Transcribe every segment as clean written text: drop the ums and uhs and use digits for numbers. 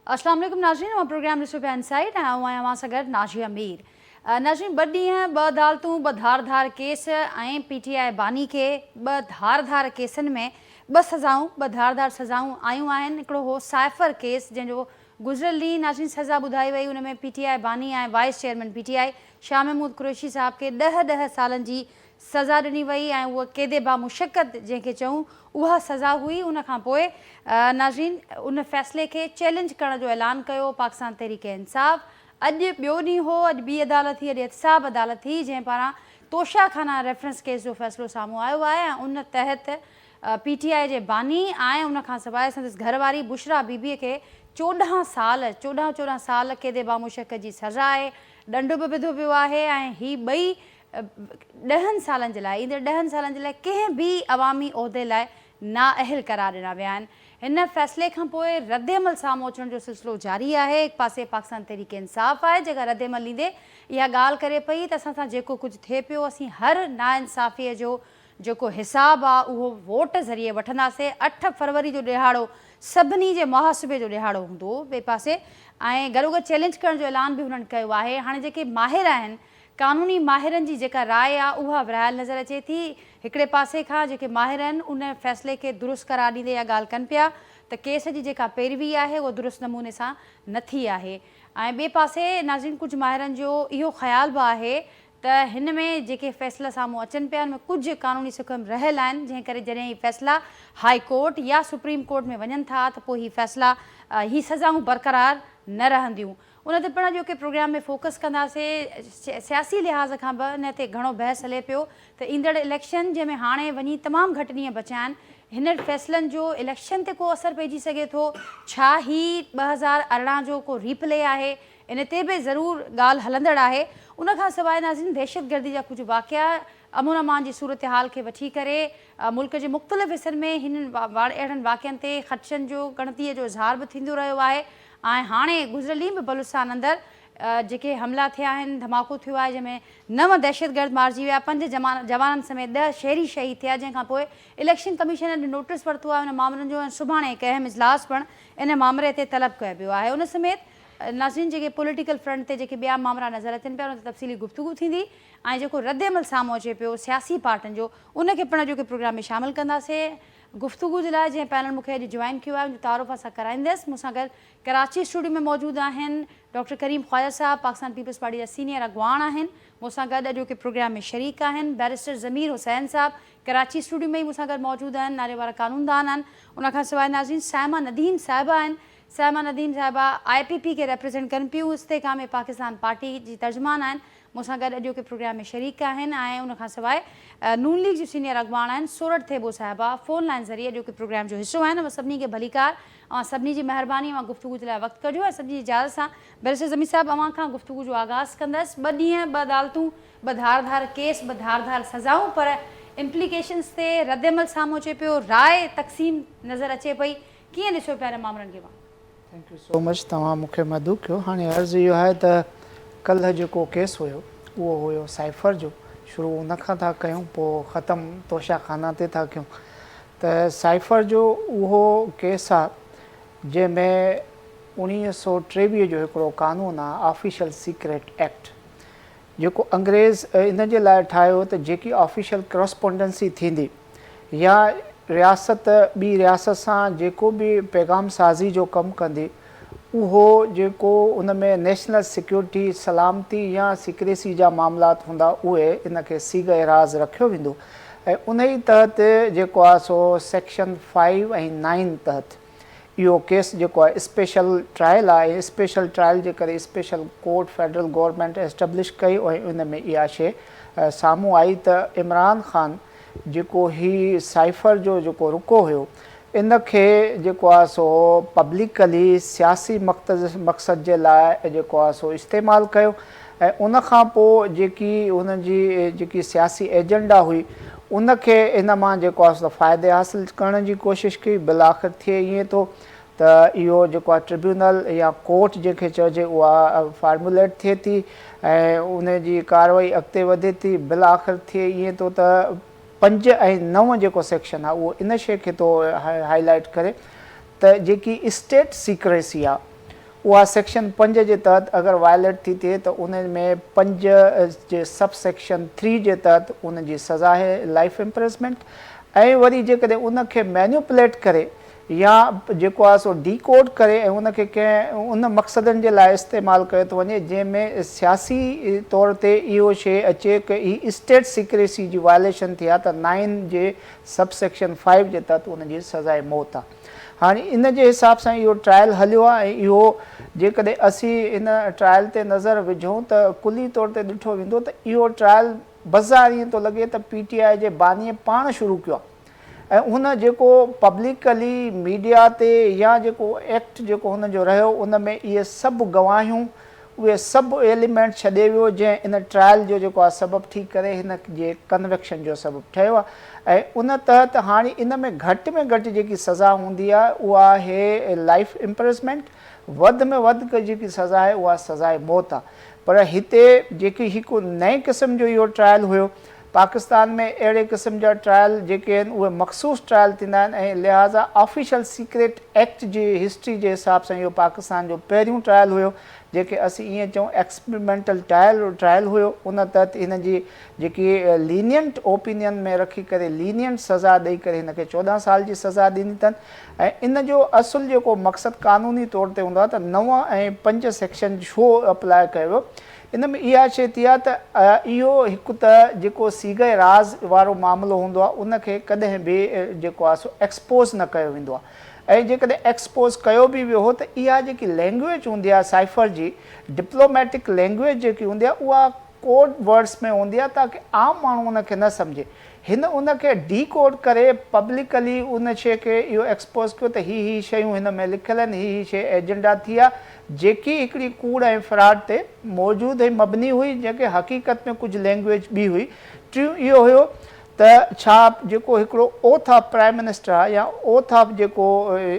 अस्सलाम वालेकुम नाज़रीन, मां प्रोग्राम ॾिसो पिया इनसाइट ऐं आहियां मां सां गॾु नाज़िया मीर। नाज़रीन, 2 ॾींहं 2 अदालतूं 2 धार केस ऐं PTI बानी खे 2 धार केसनि में 2 सज़ाऊं 2 धार सज़ाऊं आयूं आहिनि। हिकिड़ो हो साइफ़र केस जंहिंजो गुज़िरियल ॾींहुं नाज़रीन सज़ा ॿुधाई वई। उन में PTI बानी ऐं vice chairman PTI Shah Mahmood Qureshi साहब खे 10 सालनि जी सज़ा ॾिनी वई ऐं उहा क़ैद बामुशक़त जंहिंखे चऊं उहा सज़ा हुई। उन खां पोइ नाज़रीन उन फ़ैसिले खे चैलेंज करण जो ऐलान कयो पाकिस्तान तहरीक इंसाफ़। अॼु ॿियो ॾींहुं हो, अॼु ॿी अदालत थी, अॼु एहतिसाब अदालत थी जंहिं पारां तोशाखाना रेफरेंस केस जो फ़ैसिलो साम्हूं आयो आहे ऐं उन तहत PTI जे बानी ऐं उन खां सवाइ संदसि घरवारी बुशरा बीबीअ खे 14 साल क़ैद बामुशक़त जी सज़ा आहे। ॾंड बि विधो वियो आहे ऐं ही ॿई 10 सालनि जे लाइ, ईंदड़ 10 सालनि जे लाइ कंहिं बि अवामी उहिदे लाइ नाअहल करार ॾिना विया आहिनि। हिन फ़ैसिले खां पोइ रद्दअमल साम्हूं अचण जो सिलसिलो जारी आहे। हिकु पासे पाकिस्तान तहरीक इंसाफ़ आहे जेका रद्दअमल ॾींदे इहा ॻाल्हि करे पई त असां सां जेको कुझु थिए पियो असीं हर नाइंसाफ़ीअ जो जेको हिसाबु आहे उहो वोट ज़रिए वठंदासीं। 8 फरवरी जो ॾिहाड़ो सभिनी जे मुहासिबे जो ॾिहाड़ो हूंदो। ॿिए पासे ऐं गॾोगॾु चैलेंज करण जो ऐलान बि हुननि कयो आहे। हाणे जेके माहिर आहिनि, कानूनी माहिरनि जी जेका राय आहे उहा विरहायल नज़र अचे थी। हिकिड़े पासे खां जेके माहिर आहिनि उन फ़ैसिले खे दुरुस्त करार ॾींदे इहा ॻाल्हि कनि पिया त केस जी जेका पैरवी आहे उहा दुरुस्त नमूने सां न थी आहे। ऐं ॿिए पासे नाज़रीन कुझु माहिरनि जो इहो ख़्यालु बि आहे त हिन में जेके फ़ैसिला साम्हूं अचनि पिया हुन में कुझु कानूनी सुखम रहियल आहिनि जंहिं करे जॾहिं हीअ फ़ैसिला हाई कोर्ट या सुप्रीम कोर्ट में वञनि था त पोइ हीअ फ़ैसिला ही सज़ाऊं बरक़रार न रहंदियूं। उन ते पिण जो के प्रोग्राम में फोकस कंदासीं। सियासी लिहाज़ खां बि इन ते घणो बहस हले पियो त ईंदड़ इलेक्शन जंहिंमें हाणे वञी तमामु घटि ॾींहं बचिया आहिनि, हिन फ़ैसिलनि जो इलेक्शन ते को असरु पइजी सघे थो। छा ही 2018 जो को रीप्ले आहे, इन ते बि ज़रूरु ॻाल्हि हलंदड़ आहे। उन खां सवाइ नाज़रीन दहशतगर्दी जा कुझु वाक़िया अमन अमान जी सूरत हाल खे वठी करे मुल्क जे मुख़्तलिफ़ हिसनि में हिननि अहिड़नि वाक़िअनि ते ख़दशनि जो गणतीअ जो इज़हार बि थींदो रहियो आहे। ऐं हाणे गुज़िरियल ॾींहुं बि बलूचिस्तान अंदरि जेके हमला थिया आहिनि, धमाको थियो आहे जंहिंमें 9 दहशतगर्द मारिजी विया, 5 जवाननि समेत 10 शहरी शहीद थिया। जंहिंखां पोइ इलेक्शन कमीशन अॼु नोटिस वरितो आहे उन मामलनि जो ऐं सुभाणे हिकु अहम इजलास पिणु इन मामले ते तलब कयो वियो आहे। उन समेत नाज़रीन जेके पॉलिटिकल फ्रंट ते जेके ॿिया मामला नज़र अचनि पिया उन ते तफ़सीली गुफ़्तगू थींदी ऐं जेको रद्दअमल साम्हूं अचे पियो सियासी पार्टियुनि जो उनखे पिण जो के प्रोग्राम में शामिलु कंदासीं। गुफ़्तगू जे लाइ जंहिं पैनल मूंखे अॼु जॉइन कियो आहे उनजो तारुफ़ असां कराईंदसि। मूंसां गॾु कराची स्टूडियो में मौजूदु आहिनि डॉक्टर करीम ख्वाजा साहब, पाकिस्तान पीपल्स पार्टी जा सीनियर अॻवान आहिनि। मूंसां गॾु अॼु के प्रोग्राम में शरीक आहिनि बैरिस्टर ज़मीर हुसैन साहब, कराची स्टूडियो में ई मूंसां गॾु मौजूदु आहिनि, नाले वारा कानूनदान आहिनि। उनखां सवाइ नाज़रीन साइमा नदीम साहिबा आहिनि। साइमा नदीम साहिबा IPP खे रिप्रेज़ेंट कनि पियूं, इस्तेकाम पाकिस्तान पार्टी जी तर्जुमान आहिनि। मूंसां गॾु अॼु के प्रोग्राम में शरीक आहिनि ऐं उनखां सवाइ नून लीग जी सीनियर अॻवान आहिनि सोरठ थेबो साहिबा, फ़ोन लाइन ज़रिए अॼु के प्रोग्राम जो हिसो आहिनि। मां सभिनी खे भलीकार ऐं सभिनी जी महिरबानी मां गुफ़्तगू जे लाइ वक़्तु कढियो ऐं सभिनी जी इजाज़त सां बैरिस्टर ज़मीर साहिबु अवां खां गुफ़्तगू जो आगाज़ कंदसि। 2 ॾींहं 2 अदालतूं 2 धार केस 2 धार सज़ाऊं, पर इम्प्लीकेशन्स ते रद्दअमल साम्हूं अचे पियो, राय तक़सीम नज़र अचे पई। कीअं ॾिसो पिया हिन मामलनि खे? थैंक यू सो मच, तव्हां मूंखे मदद कयो। हाणे अर्ज़ु इहो आहे त कल्ह जेको केस हुयो उहो हुयो साइफ़र जो। शुरू उन खां था कयूं, पोइ ख़तमु तोशाखाना ते था कयूं। त साइफ़र जो उहो केस आहे जंहिंमें 1923 जो हिकिड़ो क़ानून आहे ऑफिशियल सीक्रेट एक्ट, जेको अंग्रेज़ इन जे लाइ ठाहियो त जेकी ऑफिशियल करस्पॉन्डेंसी थींदी या रियासत ॿी रियासत सां जेको बि पैगाम साज़ी जो कमु कंदी उहो जेको उन में नेशनल सिक्योरिटी सलामती या सीक्रेसी जा मामलात हूंदा उहे इन खे सीग एराज़ रखियो वेंदो। ऐं उन ई तहत जेको आहे सो सेक्शन 5 ऐं 9 तहत इहो केस जेको आहे स्पेशल ट्रायल आहे। स्पेशल ट्रायल जे करे special court federal government establish कई ऐं उन में इहा शइ साम्हूं आई त इमरान ख़ान जेको ही साइफ़र जो जेको रुको हुयो इन खे जेको आहे सो पब्लिकली सियासी मक़सद जे लाइ जेको आहे सो इस्तेमालु कयो। ऐं उन खां पोइ जेकी उन जी जेकी सियासी एजेंडा हुई उन खे इन मां जेको आहे सो फ़ाइदे हासिलु करण जी कोशिशि कई। बिल आख़िर थिए ईअं थो त इहो जेको आहे ट्रिब्यूनल या कोर्ट जंहिंखे चइजे उहा फार्मुलेट थिए थी ऐं उन जी कार्रवाई अॻिते वधे थी। बिल आख़िर थिए ईअं थो त 5 ऐं 9 जेको सेक्शन आहे उहो इन शइ खे थो हाईलाइट करे त जेकी स्टेट सीक्रेसी आहे उहा सेक्शन 5 जे तहत अगरि वायलेट थी थिए त उन में 5 जे सब सेक्शन 3 जे तहत उन जी सज़ा आहे लाइफ इम्प्रिजमेंट। ऐं वरी जेकॾहिं उनखे मैन्युपुलेट करे या जेको आहे सो डीकोड करे ऐं उनखे कंहिं उन मक़सदनि जे लाइ इस्तेमालु कयो थो वञे जंहिंमें सियासी तौर ते इहो शइ अचे की ही स्टेट सीक्रेसी जी वायलेशन थी आहे त 9 जे सब सेक्शन 5 जे तहत उनजी सज़ाए मौत आहे। हाणे इन जे हिसाब सां इहो ट्रायल हलियो आहे ऐं इहो जेकॾहिं असीं इन ट्रायल ते नज़र विझूं त कुली तौर ते ॾिठो वेंदो त इहो ट्रायल बज़ार ईअं थो लॻे त PTI जे बानीअ पाण शुरू कयो आहे ऐं हुन जेको पब्लिकली मीडिया ते या जेको एक्ट जेको हुनजो रहियो उन में इहे सभु गवाहियूं उहे सभु एलिमेंट छॾे वियो जंहिं इन ट्रायल जो जेको आहे सबबु थी करे हिन जे कन्विक्शन जो सबबु ठहियो आहे। ऐं उन तहत हाणे इन में घटि जेकी सज़ा हूंदी आहे उहा आहे लाइफ इम्प्रिजमेंट, वधि में वधि जेकी सज़ा आहे उहा सज़ाए मौत आहे। पर हिते जेकी हिकु नए क़िस्म जो इहो ट्रायल हुयो, पाकिस्तान में अहिड़े क़िस्म जा ट्रायल जेके आहिनि उहे मख़सूस ट्रायल थींदा आहिनि ऐं लिहाज़ा ऑफिशियल सीक्रेट एक्ट जी हिस्ट्री जे हिसाब सां इहो पाकिस्तान जो पहिरियों ट्रायल हुयो जेके असीं ईअं चऊं एक्सपेरिमेंटल ट्रायल हुयो। उन तहत हिन जी जेकी लीनियंट ओपिनियन में रखी करे लीनियंट सज़ा ॾेई करे हिन खे 14 साल जी सज़ा ॾिनी अथनि ऐं इन जो असुलु जेको मक़सदु क़ानूनी तौर ते हूंदो आहे त 9 ऐं 5 सेक्शन छो अप्लाए कयो वियो। इन में इहा शइ थी आहे त इहो हिकु त जेको सीगे राज़ वारो मामिलो हूंदो आहे उनखे कॾहिं बि जेको आहे सो एक्सपोज़ न कयो वेंदो आहे ऐं जेकॾहिं एक्सपोज़ कयो बि वियो हो त इहा जेकी लैंग्वेज हूंदी आहे साइफर जी डिप्लोमेटिक लैंग्वेज जेकी हूंदी आहे उहा कोड वर्ड्स में हूंदी आहे ताकी आम माण्हू उनखे न सम्झे। हिन उनखे डीकोड करे पब्लिकली उन शइ खे इहो एक्सपोज़ कयो त ही शयूं हिन में लिखियल आहिनि, ही शइ एजेंडा थी आहे जेकी हिकिड़ी कूड़ ऐं फ्रॉड ते मौजूदु ऐं मबनी हुई जेके हक़ीक़त में कुझु लैंग्वेज ॿी हुई। टियों इहो हुयो त छा जेको हिकिड़ो ओथ ऑफ प्राइम मिनिस्टर आहे या ओथ ऑफ जेको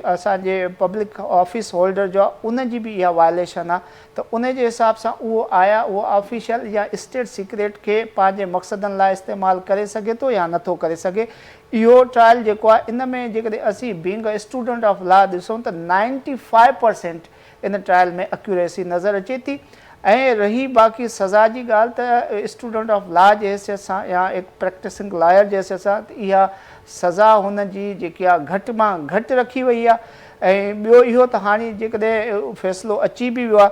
असांजे पब्लिक ऑफिस होल्डर जो आहे उनजी बि इहा वायलेशन आहे त उन जे हिसाब सां उहो आया उहो ऑफिशियल या स्टेट सीक्रेट खे पंहिंजे मक़सदनि लाइ इस्तेमालु करे सघे थो या नथो करे सघे। इहो ट्रायल जेको आहे इन में जेकॾहिं असीं being a student of law ॾिसूं त 95% इन ट्रायल में एक्यूरेसी नज़र अचे थी। ऐं रही बाक़ी सज़ा जी ॻाल्हि त स्टूडेंट ऑफ लॉ जे हैसियत सां या हिकु प्रैक्टिसिंग लॉयर जे हैसियत सां इहा सज़ा हुन जी जेकी आहे घटि मां घटि रखी वई आहे। ऐं ॿियो इहो त हाणे जेकॾहिं फ़ैसिलो अची बि वियो आहे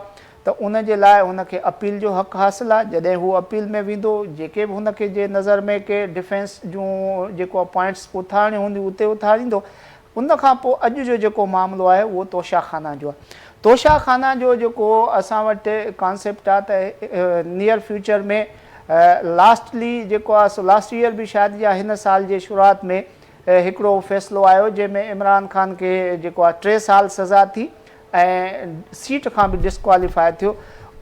त उन जे लाइ हुनखे अपील जो हक़ु हासिलु आहे। जॾहिं हू अपील में वेंदो जेके बि हुनखे जे नज़र में के डिफेंस जूं जेको पॉइंट्स उथारणियूं हूंदियूं उते उथारींदो। उन खां पोइ अॼु जो जेको मामिलो आहे उहो तोशाखाना जो आहे। तोशाखाना जो जेको असां वटि कॉन्सेप्ट आहे त नियर फ्यूचर में लास्टली जेको आहे सो लास्ट ईयर बि शायदि या हिन साल जे शुरूआति में हिकिड़ो फ़ैसिलो आयो जंहिंमें इमरान ख़ान खे जेको आहे 3 साल सज़ा थी ऐं सीट खां बि डिस्क्वालीफाई थियो।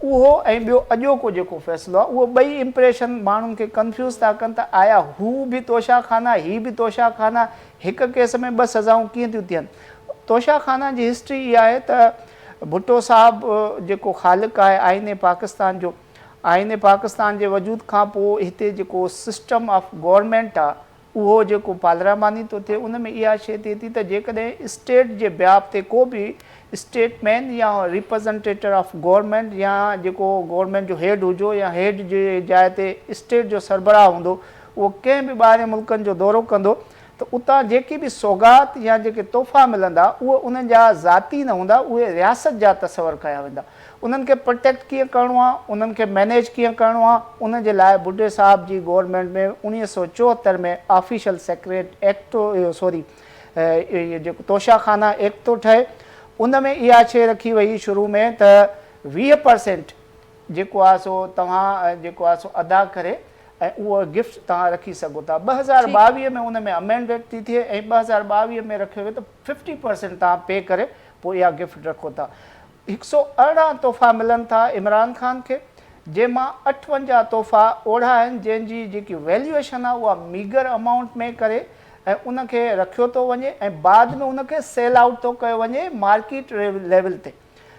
उहो ऐं ॿियो अॼोको जेको फ़ैसिलो आहे उहो ॿई इम्प्रेशन माण्हुनि खे कंफ्यूज़ था कनि त आया हू बि तोशाखाना ही बि तोशाखाना, हिकु केस में 2 सज़ाऊं कीअं थियूं थियनि। तोशाखाना जी हिस्ट्री इहा आहे त भुट्टो साहब जेको ख़ालिक़ आहे आईने पाकिस्तान जो, आईने पाकिस्तान जे वजूद खां पोइ हिते जेको सिस्टम ऑफ गवर्नमेंट आहे उहो जेको पार्लियामानी थो थिए उन में इहा शइ थिए थी त जेकॾहिं स्टेट जे बिहाफ ते को बि स्टेटमैन या रिप्रेज़ेंटेटिव ऑफ गवर्नमेंट या जेको गवर्नमेंट जो हेड हुजो या हेड जे जाइ ते स्टेट जो सरबराह हूंदो उहो कंहिं बि ॿाहिरि मुल्कनि जो दौरो कंदो त उतां जेकी बि सौगात या जेके तोहफ़ा मिलंदा उहे उन्हनि जा ज़ाती न हूंदा, उहे रियासत जा तस्वर कया वेंदा। उन्हनि खे प्रोटेक्ट कीअं करिणो आहे, उन्हनि खे मैनेज कीअं करिणो आहे, उन जे लाइ बुड्ढे साहब जी गवर्नमेंट में 1974 में ऑफिशियल सेक्रेट एक्ट इहो जेको तोशाखाना एक्ट थो ठहे। उन में इहा शइ रखी वई शुरू में त 20% जेको आहे सो तव्हां जेको आहे सो अदा करे ऐं उहो गिफ्ट तव्हां रखी सघो था। 2022 में उन में अमेंडमेंट थी थिए ऐं 2022 में रखियो वियो त 50% तव्हां पे करे पोइ इहा गिफ्ट रखो था। 118 तोहफ़ा मिलनि था इमरान ख़ान खे, जंहिंमां 58 तोहफ़ा ओढ़ा आहिनि जंहिंजी जेकी वैल्यूएशन आहे उहा मीगर अमाउंट में करे ऐं उनखे रखियो थो वञे ऐं बाद में उनखे सेल आउट थो कयो वञे मार्केट लेवल ते।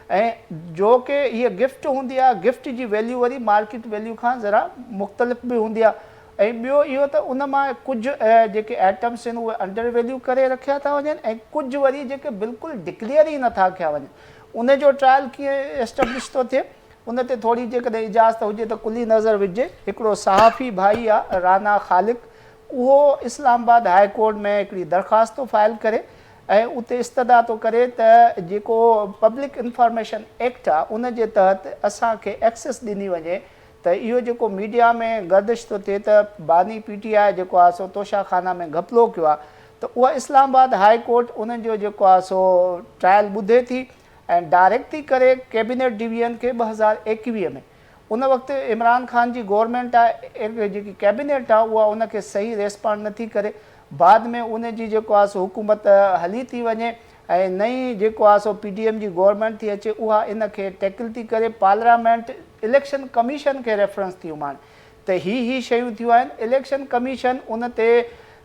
ऐं जो कि हीअ गिफ्ट हूंदी आहे, गिफ्ट जी वैल्यू वरी मार्केट वैल्यू खां ज़रा मुख़्तलिफ़ बि हूंदी आहे। ऐं ॿियो इहो त उन मां कुझु जेके आइटम्स आहिनि उहे अंडर वैल्यू करे रखिया था वञनि ऐं कुझु वरी जेके बिल्कुलु डिक्लेयर ई नथा कया वञनि उन जो ट्रायल कीअं एस्टेब्लिश थो थिए उन ते थोरी जेकॾहिं इजाज़त हुजे त कुली नज़र विझे। हिकिड़ो सहाफ़ी भाई आहे राना ख़ालिक, उहो इस्लामाबाद हाई कोर्ट में हिकिड़ी दरख़्वास्त थो फाइल करे ऐं उते इस्तदा थो करे त जेको पब्लिक इंफॉर्मेशन एक्ट आहे उन जे तहत असांखे एक्सेस ॾिनी वञे त इहो जेको मीडिया में गर्दिश थो थिए त बानी PTI जेको आहे सो तोशाखाना में घपलो कयो आहे त उहा इस्लामाबाद हाई कोर्ट उन्हनि जो जेको आहे सो ट्रायल ॿुधे थी ऐं डायरेक्ट थी करे कैबिनेट डिवीजन खे 2021 में। उन वक़्तु इमरान ख़ान जी गवर्नमेंट आहे जेकी कैबिनेट आहे उहा उनखे सही रेस्पॉन्ड नथी करे। बाद में उन जी जेको आहे सो हुकूमत हली थी वञे ऐं नई जेको आहे सो PDM जी गवर्नमेंट थी अचे उहा इन खे टैकल थी करे पार्लियामेंट इलेक्शन कमीशन खे रेफरेंस थी माने त ही शयूं थियूं आहिनि। इलेक्शन कमीशन उन ते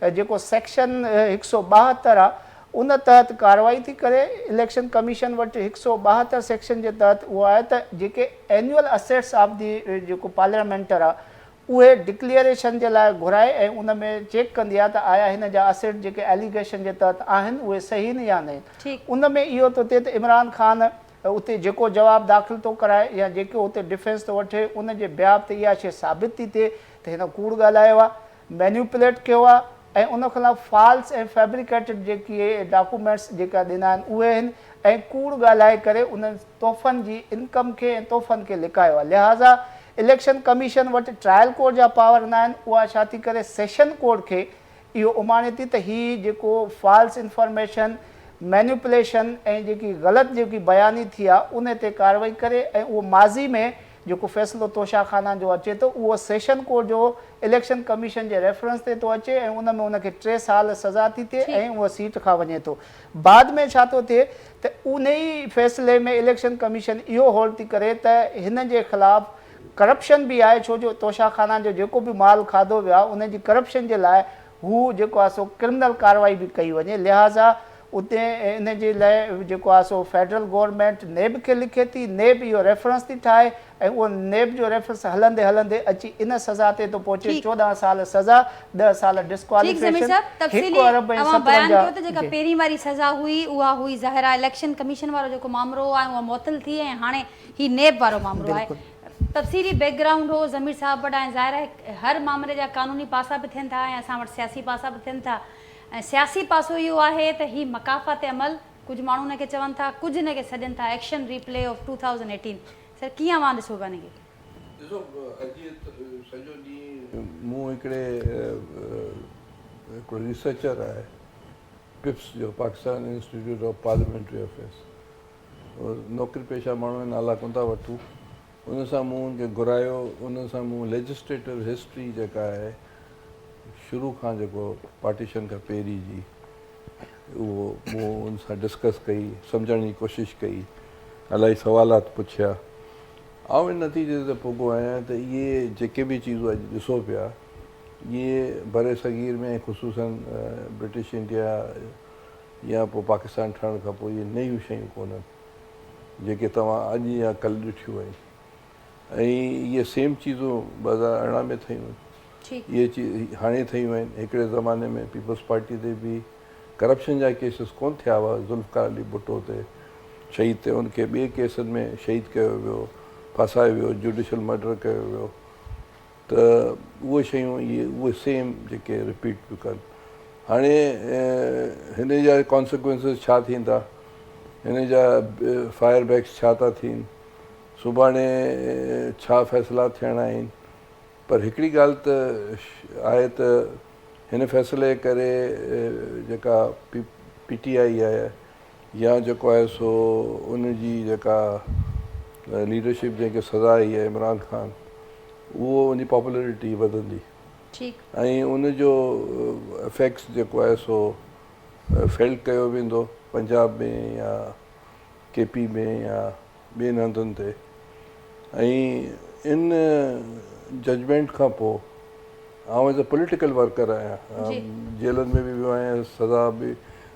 जेको सेक्शन 172 आहे उन तहत कार्रवाई थी करे। इलेक्शन कमीशन वटि 172 सेक्शन जे तहत उहो आहे त जेके एनुअल असेट्स ऑफ दी जेको पार्लियामेंटर आहे उहे डिक्लेरेशन जे लाइ घुराए ऐं उन में चेक कंदी आहे त आया हिन जा असेट जेके एलिगेशन जे तहत आहिनि उहे सही आहिनि या न आहिनि। उन में इहो थो थिए त इमरान ख़ान उते जेको जवाबु दाख़िल थो कराए या जेको उते डिफेंस थो वठे उन जे बियाब ते इहा शइ साबित थी थिए त हिन कूड़ ॻाल्हायो आहे, मैन्युपुलेट कयो आहे ऐं उन खिलाफ़ फॉल्स ऐं फैब्रिकेटेड जेके डॉक्यूमेंट्स जेका ॾिना आहिनि उहे आहिनि ऐं कूड़ ॻाल्हाए करे उन्हनि तोहफ़नि जी इनकम खे ऐं तोहफ़नि खे लिकायो आहे। लिहाज़ा इलेक्शन कमीशन वटि ट्रायल कोर्ट जा पावर न आहिनि, उहा छा थी करे सेशन कोर्ट खे इहो उमाणे थी त हीअ जेको फॉल्स इंफॉर्मेशन मैन्युपुलेशन ऐं जेकी ग़लति जेकी बयानी थी आहे उन ते कार्रवाई करे ऐं उहो माज़ी में जेको फ़ैसिलो तोशाखाना जो अचे थो उहो सेशन कोर्ट जो इलेक्शन कमीशन जे रेफरेंस ते थो अचे ऐं उन में उनखे 3 साल सज़ा थी थिए ऐं उहा सीट खां वञे थो। बाद में छा थो थिए त उन ई फ़ैसिले में इलेक्शन कमीशन इहो होल्ड थी करे त हिन जे ख़िलाफ़ करप्शन बि आहे, छो जो तोशाखाना जो जेको बि माल खाधो वियो आहे उन जी करप्शन जे लाइ हू जेको आहे सो क्रिमिनल कार्रवाई बि कई वञे। लिहाज़ा उते इन जे लाइ जेको आहे सो फेडरल गवर्नमेंट नेब खे लिखे थी, नेब इहो रेफरेंस थी ठाहे ऐं उहो नेब जो रेफरेंस हलंदे हलंदे अची इन सज़ा ते थो पहुचे 14 साल सज़ा 10 साल डिस्क्वालिफिकेशन। पहिरीं वारी सज़ा हुई उहा हुई ज़ाहिर इलेक्शन कमीशन वारो जेको मामलो आहे उहा मुअतल थी ऐं हाणे ही नेब वारो मामलो आहे। तफ़सीली बैकग्राउंड हो ज़मीर साहब वटि ऐं ज़ाहिर आहे हर मामले जा कानूनी पासा बि थियनि था ऐं असां वटि सियासी पासा बि थियनि था ऐं सियासी पासो इहो आहे त ही मकाफ़ात अमल कुझु माण्हू हुनखे चवनि था, कुझु हिनखे सॾनि था एक्शन रिप्ले ऑफ 2018। सर कीअं मां ॾिसो काने खे ॾिसो अॼु सॼो ॾींहुं मूं हिकिड़े हिकिड़ो रिसर्चर आहे पिप्स जो Pakistan institute of parliamentary affairs नौकिरी पेशा माण्हू नाला कोन था वठूं उन सां मूं हुनखे घुरायो। उन सां मूं लेजिस्लेटिव हिस्ट्री जेका आहे शुरू खां जेको पार्टीशन खां पहिरीं जी उहो मूं उन सां डिस्कस कई, सम्झण जी कोशिशि कई, इलाही सवालात पुछिया। ऐं इन नतीजे ते पुॻो आहियां त इहे जेके बि चीज़ूं अॼु ॾिसो पिया इहे बरे सगीर में ख़ुशूसन ब्रिटिश इंडिया या पोइ पाकिस्तान ठहण खां पोइ इहे नयूं शयूं कोन्हनि जेके तव्हां अॼु या कल्ह ॾिठियूं आहिनि ऐं इहे सेम चीज़ूं 2018 में थियूं आहिनि। इहे चीज हाणे थियूं आहिनि। हिकिड़े ज़माने में पीपल्स पार्टी ते बि करप्शन जा केसिस कोन थिया हुआ। ज़ुल्फ़िकार अली भुट्टो ते शहीद ते उनखे ॿिए केसनि में शहीद कयो वियो, फसायो वियो, जुडिशल मर्डर कयो वियो। त उहे शयूं इहे उहे सेम जेके रिपीट पियूं कनि। हाणे हिन जा कॉन्सिक्वेंसिस छा थींदा, हिन जा फायर बैक्स छा था थियनि, सुभाणे छा फ़ैसिला थियणा आहिनि। पर हिकिड़ी ॻाल्हि त आहे त हिन फ़ैसिले करे जेका PTI आहे या जेको आहे सो उन जी जेका लीडरशिप जंहिंखे सज़ा आई आहे इमरान ख़ान उहो उन जी पॉपुलरिटी वधंदी ऐं उन जो इफेक्ट्स जेको आहे सो फेल्ड कयो वेंदो पंजाब में या KP में या ॿियनि हंधनि ते। ऐं इन जजमेंट खां पोइ आउं एज़ अ पॉलिटिकल वर्कर आहियां, जेलनि में बि वियो आहियां, सज़ा बि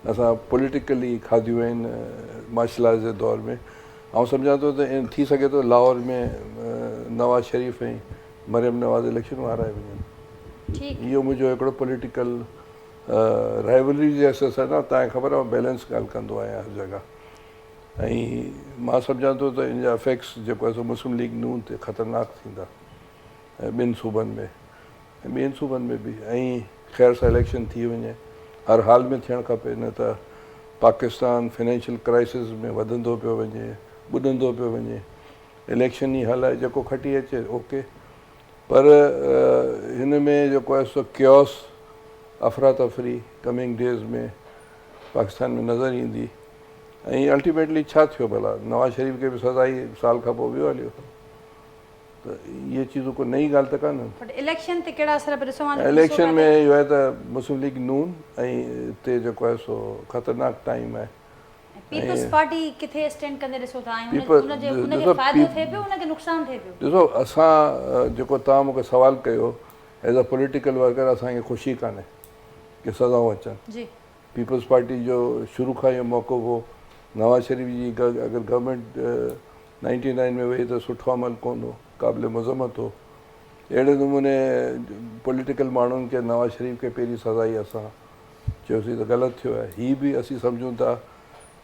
असां पॉलिटिकली खाधियूं आहिनि मार्शल आर्ट्स जे दौर में। ऐं सम्झां थो त थी सघे थो लाहौर में नवाज़ शरीफ़ ऐं मरियम नवाज़ इलेक्शन हाराए वञनि। इहो मुंहिंजो हिकिड़ो पॉलिटिकल राइवलरी जे असर सां न तव्हांखे ख़बर आहे बैलेंस ॻाल्हि कंदो आहियां हर जॻह। ऐं मां सम्झां थो त इन जा इफेक्ट्स जेको आहे सो मुस्लिम लीग नून ते ख़तरनाक थींदा ऐं ॿिनि सूबनि में ऐं ॿियनि सूबनि में बि ऐं ख़ैर सां इलेक्शन थी वञे हर हाल में थियणु खपे न त पाकिस्तान फाइनेंशियल क्राइसिस में वधंदो पियो वञे ॿुॾंदो पियो वञे इलेक्शन ई हल आहे जेको खटी अचे ओके पर हिन में जेको आहे सो क्योस अफ़रा तफ़री कमिंग डेज़ में पाकिस्तान में नज़र ईंदी ऐं अल्टीमेटली छा थियो भला नवाज़ शरीफ़ खे बि सज़ा ई साल खां पोइ ॿियो हलियो त इहे चीज़ूं को नई ॻाल्हि त कान्हे इलेक्शन ते कहिड़ा असर पिया ॾिसो इलेक्शन में इहो आहे त मुस्लिम लीग नून ऐं हिते जेको आहे सो ख़तरनाक टाइम आहे पीपल्स पार्टी किथे स्टैंड कंदे ॾिसो था ॾिसो फ़ाइदो थिए पियो उनखे नुक़सानु थिए पियो ॾिसो असां जेको तव्हां मूंखे सुवालु कयो एज़ अ पॉलिटिकल वर्कर असांखे ख़ुशी कान्हे की सज़ाऊं अचनि जी पीपल्स पार्टी जो शुरू खां इहो मौक़ो हो नवाज़ शरीफ़ जी अगरि गवर्नमेंट 99 में वई त सुठो अमल कोन हो क़ाबिल मज़म्मत हो अहिड़े नमूने पॉलिटिकल माण्हुनि खे नवाज़ शरीफ़ खे पहिरीं सज़ा ई असां चयोसीं त ग़लति थियो आहे हीअ बि असीं सम्झूं था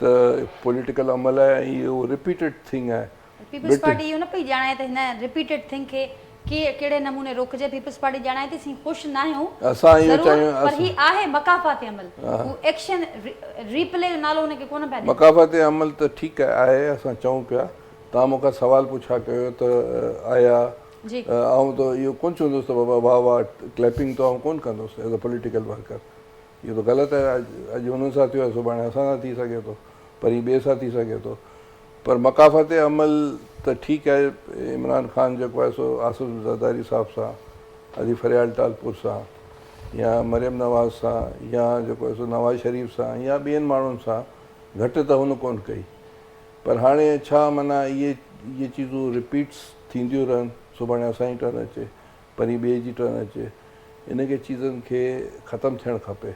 त पॉलिटिकल अमल आहे ऐं इहो रिपीटेड थिंग आहे पीपल्स पार्टी इहो न पई ॼाणाए त हिन रिपीटेड थिंग खे कहिड़े नमूने रोकजे पीपल्स पार्टी ॼाणाए थी असीं ख़ुशि न आहियूं असां इहो ज़रूरु, चाहियूं पर ही आहे मकाफ़ाती अमल हू एक्शन रीप्ले जो नालो हुनखे कोन पिया ॾियनि मकाफ़ाती अमल त ठीकु आहे असां चऊं पिया तव्हां मूंखां सुवालु पुछा कयो त आया जी आउं त इहो कोन चवंदुसि त बाबा वाह वाह क्लैपिंग त आउं कोन कंदुसि एज़ अ पॉलिटिकल वर्कर इहो त ग़लति आहे अॼु हुननि सां थियो आहे सुभाणे असां सां थी सघे थो पर हीअ ॿिए सां थी सघे थो पर मकाफ़ाती अमल त ठीकु आहे इमरान ख़ान जेको आहे सो आसिफ ज़रदारी साहिब सां अली फरियाल टालपुर सां या मरियम नवाज़ सां या जेको आहे सो नवाज़ शरीफ़ सां या ॿियनि माण्हुनि सां घटि त हुन कोन कई पर हाणे छा माना इहे चीज़ूं रिपीट्स थींदियूं रहनि सुभाणे असांजी टर्न अचे वरी ॿिए जी टर्न अचे इनखे चीज़नि खे ख़तमु थियणु खपे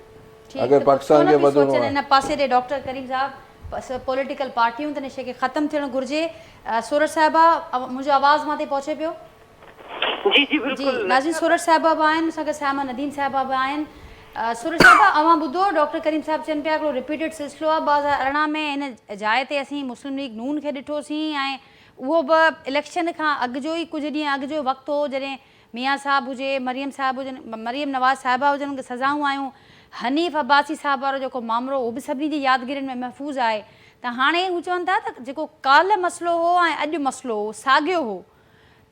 अगरि पाकिस्तान खे वधणो आहे हिन पासे ॾे डॉक्टर करीम साहब पॉलिटिकल पार्टियूं त हिन शइ खे ख़तमु थियणु घुरिजे सूरज साहिबा मुंहिंजो आवाज़ मां ते पहुचे पियो जी जी बिल्कुलु जी नाज़रीन सूरज साहिबा बि आहिनि असांखे सामा नदीम साहिबा बि आहिनि सूरज साहिबा अवां ॿुधो डॉक्टर करीम साहिब चवनि पिया हिकिड़ो रिपीटेड सिलसिलो आहे 2018 में हिन जाइ ते असीं मुस्लिम लीग नून खे ॾिठोसीं ऐं उहो बि इलेक्शन खां अॻु जो ई कुझु ॾींहं अॻु जो वक़्तु हो जॾहिं मियां साहिबु हुजे मरियम साहिबु हुजनि मरियम नवाज़ साहिबा हुजनि उनखे सज़ाऊं आयूं हनीफ़ अब्बासी साहिब वारो जेको मामिलो उहो बि सभिनी जी यादगिरियुनि में महफ़ूज़ आहे त हाणे हू चवनि था त जेको काल्ह मसइलो हो ऐं अॼु मसइलो हो साॻियो हो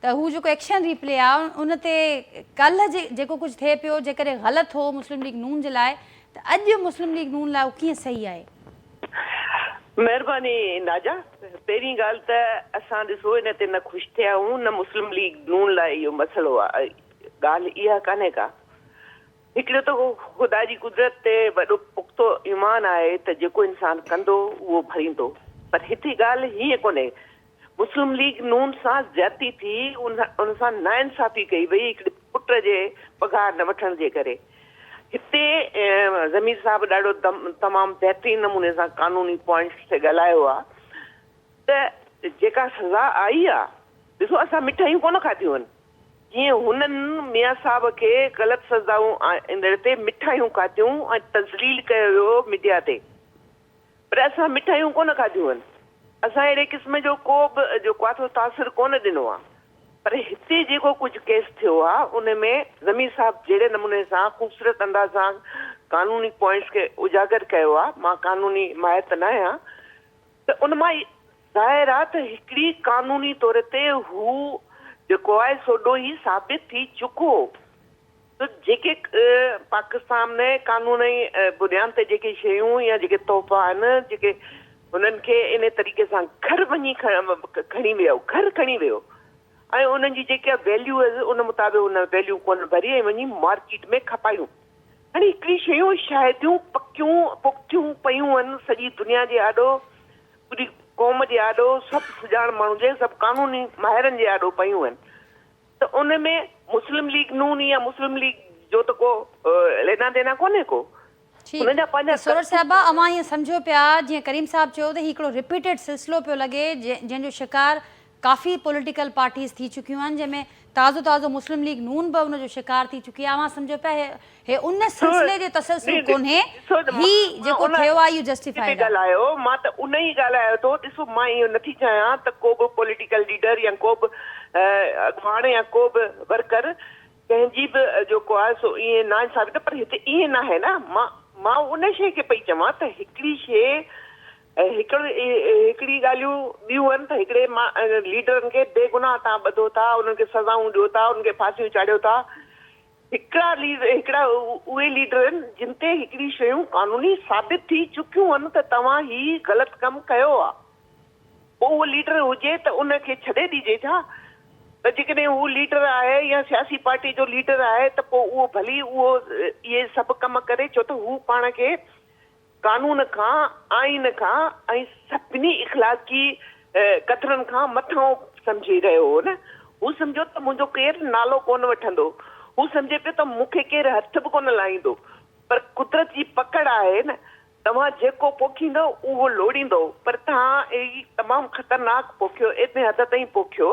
त हू जेको एक्शन रिप्ले आहे उन ते काल्ह जेको कुझु थिए पियो जेकॾहिं ग़लति हो मुस्लिम लीग नून जे लाइ त अॼु मुस्लिम लीग नून लाइ उहो कीअं सही आहे महिरबानी नाजा पहिरीं ॻाल्हि त असां ॾिसो इन ते न ख़ुशि थिया आहियूं न मुस्लिम लीग नून लाइ इहो मसइलो आहे ॻाल्हि इहा कान्हे का हिकिड़ो त ख़ुदा जी कुदरत ते वॾो पुख़्तो ईमान आहे त जेको इंसानु कंदो उहो भरींदो पर हिते ॻाल्हि हीअं कोन्हे मुस्लिम लीग नून सां ज़्यादती थी उन सां नाइंसाफ़ी कई वई हिकिड़े पुट जे पघार न वठण जे करे हिते ज़मीर साहिबु ॾाढो तमामु बहितरीन नमूने सां कानूनी पॉइंट्स ते ॻाल्हायो आहे त जेका सज़ा आई आहे ॾिसो असां मिठाइयूं कोन खाधियूं आहिनि जीअं हुननि मियां साहिब खे ग़लति सज़ाऊं ईंदड़ ते मिठाइयूं खाधियूं ऐं तज़लील कयो वियो मीडिया ते पर असां मिठाइयूं कोन खाधियूं आहिनि असां अहिड़े क़िस्म जो को बि जो क्वाथो तासिर कोन ॾिनो आहे पर हिते जेको कुझु केस थियो आहे उन में ज़मीर साहिबु जहिड़े नमूने सां ख़ूबसूरत अंदाज़ सां कानूनी पॉइंट्स खे उजागर कयो आहे मां कानूनी माहिर त न आहियां त उन मां ज़ाहिर आहे त हिकिड़ी कानूनी तौर ते हू जेको आहे सोडो ई साबित थी चुको त जेके पाकिस्तान में कानूनी बुनियाद ते जेके शयूं या जेके तोहफ़ा आहिनि जेके हुननि खे इन तरीक़े सां घर वञी खणी वियो घर खणी वियो ऐं उन्हनि जी जेका वैल्यू उन मुताबिक़ उन वैल्यू कोन भरी ऐं वञी मार्केट में खपायूं हाणे हिकिड़ी शयूं शायदियूं पकियूं पुख़्तियूं पयूं आहिनि सॼी दुनिया जे आॾो पूरी क़ौम जे आॾो सभु सुञाण माण्हू जे सभु कानूनी माहिरनि जे आॾो पयूं आहिनि त उन में मुस्लिम लीग नून या मुस्लिम लीग जो त को लेना देना कोन्हे को सूरज साहिबा अवां ईअं सम्झो पिया जीअं करीम साहिबु चयो त हिकिड़ो रिपीटेड सिलसिलो पियो लॻे जंहिंजो शिकार काफ़ी पॉलिटिकल पार्टीज़ थी चुकियूं आहिनि जंहिंमें ताज़ो मुस्लिम लीग नून बि उनजो शिकार थी चुकी आहे। मां सम्झो पिया हे उन सिलसिले जे तसलसल कोन्हे, ही जेको थियो आहे इहो जस्टिफाइड आहे। ॻाल्हायो मां त उन ई ॻाल्हायो थो। ॾिसो मां इहो नथी चाहियां त को बि पॉलिटिकल लीडर या को बि अॻुवाण या को बि वर्कर कंहिंजी बि जेको आहे सो ईअं ना इंसाफ़ी, पर हिते ईअं न आहे न। मां उन शइ खे पई चवां त हिकिड़ी शइ हिकिड़ी ॻाल्हियूं ॿियूं आहिनि त हिकिड़े लीडरनि खे बेगुनाह तव्हां ॿधो था, उन्हनि खे सज़ाऊं ॾियो था, उन्हनि खे फांसियूं चाढ़ियो था। हिकिड़ा उहे लीडर आहिनि जिन ते हिकिड़ी शयूं कानूनी साबित थी चुकियूं आहिनि त तव्हां ही ग़लति कमु कयो आहे, पोइ उहो लीडर हुजे त उनखे छॾे ॾिजे छा? त जेकॾहिं हू लीडर आहे या सियासी पार्टी जो लीडर आहे त पोइ उहो भली उहो इहे सभु कम करे, छो त हू पाण खे कानून खां, आइन खां ऐं सभिनी इख़लाक़ी कतरनि खां मथां सम्झी रहियो हो न। हू सम्झो त मुंहिंजो केरु नालो कोन वठंदो, हू सम्झे पियो त मूंखे केरु हथ बि कोन लाहींदो। पर कुदरत जी पकड़ आहे न, तव्हां जेको पोखींदो उहो लोड़ींदो। पर तव्हां अहिड़ी तमामु ख़तरनाक पोखियो, एतिरे हद ताईं पोखियो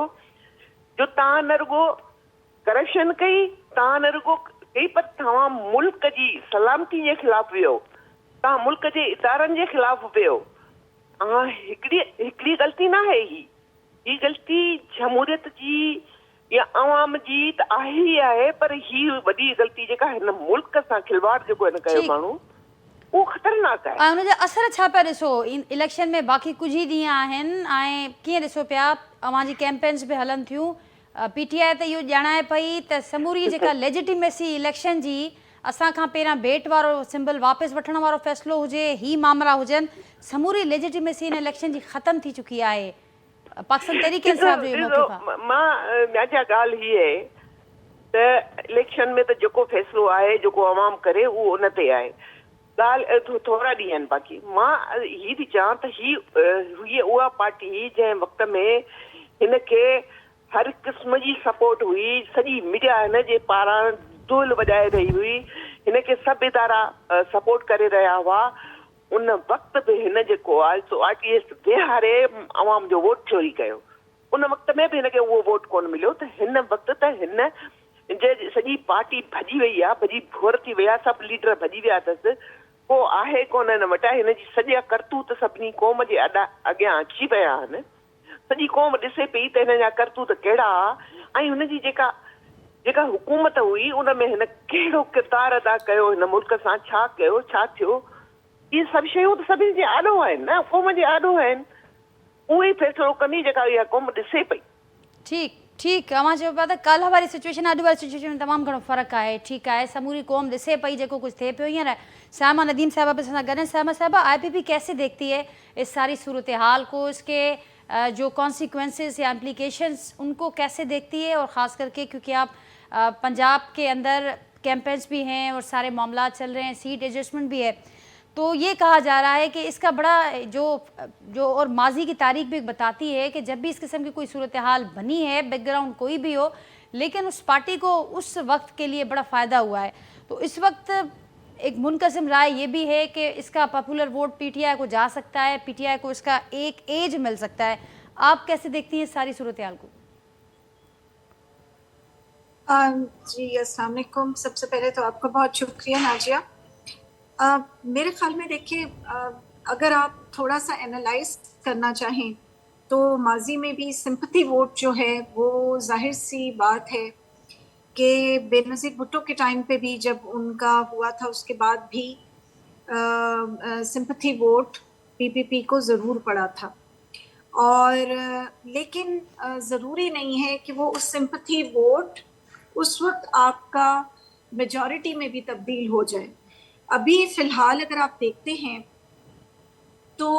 जो तव्हां न रुगो करप्शन कई, तव्हां न रुगो कई, पर तव्हां मुल्क जी सलामती जे ख़िलाफ़ वियो, तव्हां मुल्क जे इदारनि जे ख़िलाफ़ वियो। हिकिड़ी ग़लती न आहे ही ग़लती जमहूरियत जी या अवाम जी त आहे ई आहे, पर ही वॾी ग़लती जेका हिन मुल्क सां खिलवाड़ जेको हिन कयो माण्हू, उहो ख़तरनाक आहे। ऐं उनजा असर छा पिया ॾिसो इलेक्शन में? बाक़ी कुझु ई ॾींहं आहिनि ऐं कीअं ॾिसो पिया अवां जी कैंपेन्स बि हलनि थियूं। PTI त इहो ॼाणाए पई त समूरी जेका लेजिटिमेसी इलेक्शन जी, असां खां पहिरियां बेट वारो सिंबल वापसि वठण वारो फ़ैसिलो हुजे, ही मामला हुजनि, समूरी लेजिटिमेसी इन इलेक्शन जी ख़तम थी चुकी आहे। पाकिस्तान तहरीक इंसाफ जो मौक़िफ़ आहे। मां म्याजा ॻाल्हि हीअ आहे त इलेक्शन में त जेको फ़ैसिलो आहे, जेको अवाम करे, उहो उन ते आहे। ॻाल्हि थोरा ॾींहं आहिनि बाक़ी। मां हीअ थी चवां त हीअ उहा पार्टी जंहिं वक़्त में हिन खे हर क़िस्म जी सपोर्ट हुई, सॼी मीडिया हिन जे पारां धूल वॼाए रही हुई, हिन खे सभु इदारा सपोर्ट करे रहिया हुआ, उन वक़्त बि हिन जेको आहे सो RTS वेहारे अवाम जो वोट चोरी कयो। उन वक़्त में बि हिनखे उहो वोट कोन मिलियो। त हिन वक़्त त हिन जे सॼी पार्टी भॼी वई आहे, भॼी भोर थी वई आहे, सभु लीडर भॼी विया अथसि, को आहे कोन हिन वटि। हिन जी सॼा करतूत सभिनी क़ौम जे अॻियां अची पिया आहिनि। सॼी क़ौम ॾिसे पई त हिन जा करतूत कहिड़ा हुआ ऐं हुनजी जेका हुकूमत हुई उन में हिन कहिड़ो किरदारु अदा कयो, हिन मुल्क सां छा कयो, छा थियो। इहे सभु शयूं त सभिनी जे आॾो आहिनि न, क़ौम जे आॾो आहिनि। उहो ई फ़ैसिलो कंदी जेका इहा क़ौम ॾिसे पई। ठीकु अवां चयो पिया त कल्ह वारी सिचुएशन अॼु वारी सिचुएशन में तमामु घणो फ़र्क़ु आहे। ठीकु आहे, समूरी क़ौम ॾिसे पई जेको कुछ थिए पियो। हींअर सामा नदीम साहिबा बि असां गॾु हैं। सामा साहिबा, IPP कैसे देखती है इस सारी सूरत हाल को, इसके जो कॉन्सिक्वेंसेस या इम्प्लीकेशंस उनको कैसे देखती है? और ख़ास करके क्योंकि आप पंजाब के अंदर कैंपेन्स भी हैं और सारे मामला चल रहे हैं, सीट एडजस्टमेंट भी है, तो ये कहा जा रहा है कि इसका बड़ा जो और माजी की तारीख भी बताती है कि जब भी इस किस्म की कोई सूरत हाल बनी है, बैकग्राउंड कोई भी हो, लेकिन उस पार्टी को उस वक्त के लिए बड़ा फ़ायदा हुआ है। तो इस वक्त एक मुनक़सिम राय ये भी है कि इसका पॉपुलर वोट PTI को जा सकता है, PTI को इसका एक एज मिल सकता है। आप कैसे देखती हैं सारी सूरत हाल को? जी अस्सलाम वालेकुम। सबसे पहले तो आपका बहुत शुक्रिया नाजिया। मेरे ख्याल में देखिए, अगर आप थोड़ा सा एनालाइज करना चाहें तो माजी में भी सिंपैथी वोट जो है वो जाहिर सी बात है कि बेनज़ीर भुट्टो के टाइम पे भी जब उनका हुआ था उसके बाद भी सिंपैथी वोट PPP को ज़रूर पड़ा था। और लेकिन ज़रूरी नहीं है कि वो उस सिंपैथी वोट उस वक्त आपका मेजॉरिटी में भी तब्दील हो जाए। अभी फ़िलहाल अगर आप देखते हैं तो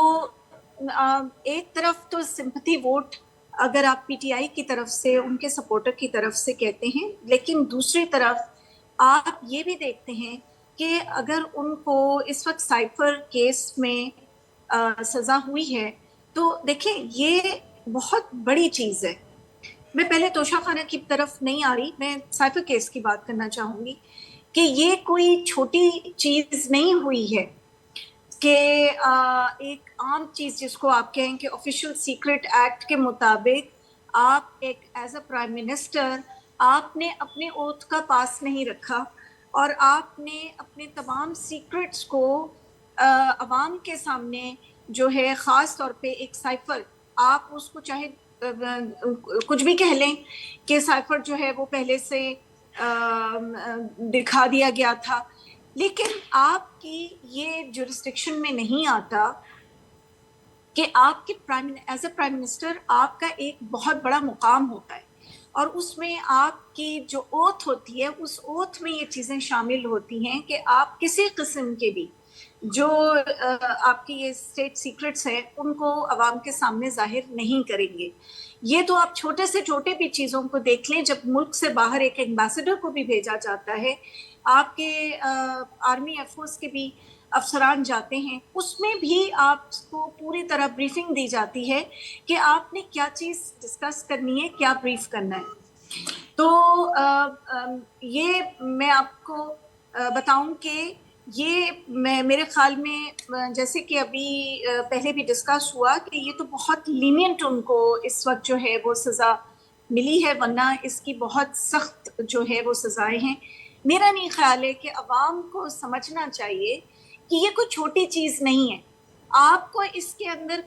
एक तरफ तो सिंपैथी वोट अगर आप PTI की तरफ से, उनके सपोर्टर की तरफ से कहते हैं, लेकिन दूसरी तरफ आप ये भी देखते हैं कि अगर उनको इस वक्त साइफर केस में सज़ा हुई है तो देखिए ये बहुत बड़ी चीज़ है। मैं पहले तोशा खाना की तरफ नहीं आ रही, मैं साइफर केस की बात करना चाहूँगी कि ये कोई छोटी चीज़ नहीं हुई है कि एक आम चीज़ जिसको आप कहें कि ऑफिशियल सीक्रेट एक्ट के मुताबिक आप एक एज अ प्राइम मिनिस्टर आपने अपने ओथ का पास नहीं रखा और आपने अपने तमाम सीक्रेट्स को अवाम के सामने जो है, ख़ास तौर पे एक साइफर, आप उसको चाहे कुछ भी कह लें कि साइफर जो है वो पहले से दिखा दिया गया था, लेकिन आपकी ये जुरिस्डिक्शन में नहीं आता कि आपके एज अ प्राइम मिनिस्टर आपका एक बहुत बड़ा मुकाम होता है और उसमें आपकी जो ओथ होती है, उस ओथ में ये चीज़ें शामिल होती हैं कि आप किसी किस्म के भी जो आपकी ये स्टेट सीक्रेट्स हैं उनको अवाम के सामने जाहिर नहीं करेंगे। ये तो आप छोटे से छोटे भी चीज़ों को देख लें, जब मुल्क से बाहर एक एम्बेसडर को भी भेजा जाता है, आपके आर्मी एयरफोर्स के भी अफसरान जाते हैं, उसमें भी आपको पूरी तरह ब्रीफिंग दी जाती है कि आपने क्या चीज़ डिस्कस करनी है, क्या ब्रीफ करना है। तो ये मैं आपको बताऊं कि ये मेरे ख्याल में, जैसे कि अभी पहले भी डिस्कस हुआ, कि ये तो बहुत लीनियंट उनको इस वक्त जो है वो सज़ा मिली है, वरना इसकी बहुत सख्त जो है वो सज़ाएं हैं। मेरा नहीं ख्याल है कि अवाम को समझना चाहिए कि ये कोई छोटी चीज़ नहीं है। आपको इसके अंदर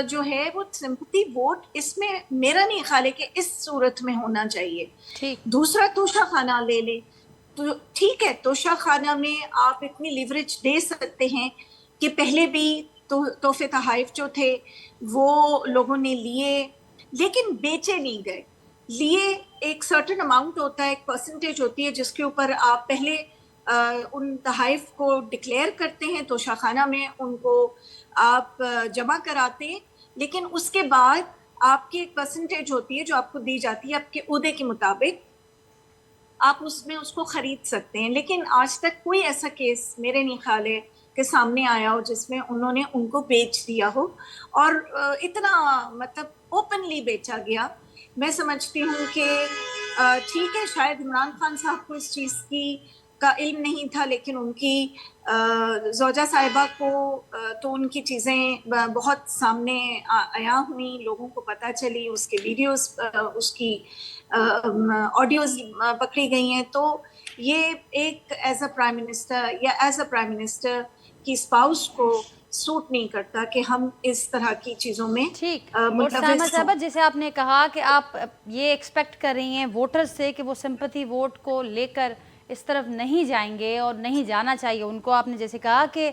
जो है वो सिंपैथी वोट, इसमें मेरा नहीं ख्याल है कि इस सूरत में होना चाहिए। ठीक। दूसरा, तोशा खाना ले ले तो ठीक है, तोशा खाना में आप इतनी लिवरेज दे सकते हैं कि पहले भी तोहफे तहाइफ जो थे वो लोगों ने लिए, लेकिन बेचे नहीं गए। लिए एक सर्टेन अमाउंट होता है, एक परसेंटेज होती है जिसके ऊपर आप पहले उन तहाइफ को डिक्लेयर करते हैं, तोशा खाना में उनको आप जमा कराते हैं, लेकिन उसके बाद आपकी एक परसेंटेज होती है जो आपको दी जाती है आपके ओहदे के मुताबिक, आप उसमें उसको खरीद सकते हैं। लेकिन आज तक कोई ऐसा केस मेरे नहीं ख्याल है कि सामने आया हो जिसमें उन्होंने उनको बेच दिया हो, और इतना मतलब ओपनली बेचा गया। मैं समझती हूँ कि ठीक है, शायद इमरान खान साहब को इस चीज़ की का इल्म नहीं था, लेकिन उनकी ज़ौजा साहिबा को तो उनकी चीज़ें बहुत सामने आया हुई, लोगों को पता चली, उसके वीडियोस, उसकी ऑडियोज पकड़ी गई हैं। तो ये एक एज अ प्राइम मिनिस्टर या एज अ प्राइम मिनिस्टर की स्पाउस को सूट नहीं करता कि हम इस तरह की चीज़ों में ठीक। और सामा साहबा, जैसे आपने कहा कि आप ये एक्सपेक्ट कर रही हैं वोटर्स से कि वो सिंपैथी वोट को लेकर इस तरफ नहीं जाएंगे और नहीं जाना चाहिए उनको, आपने जैसे कहा कि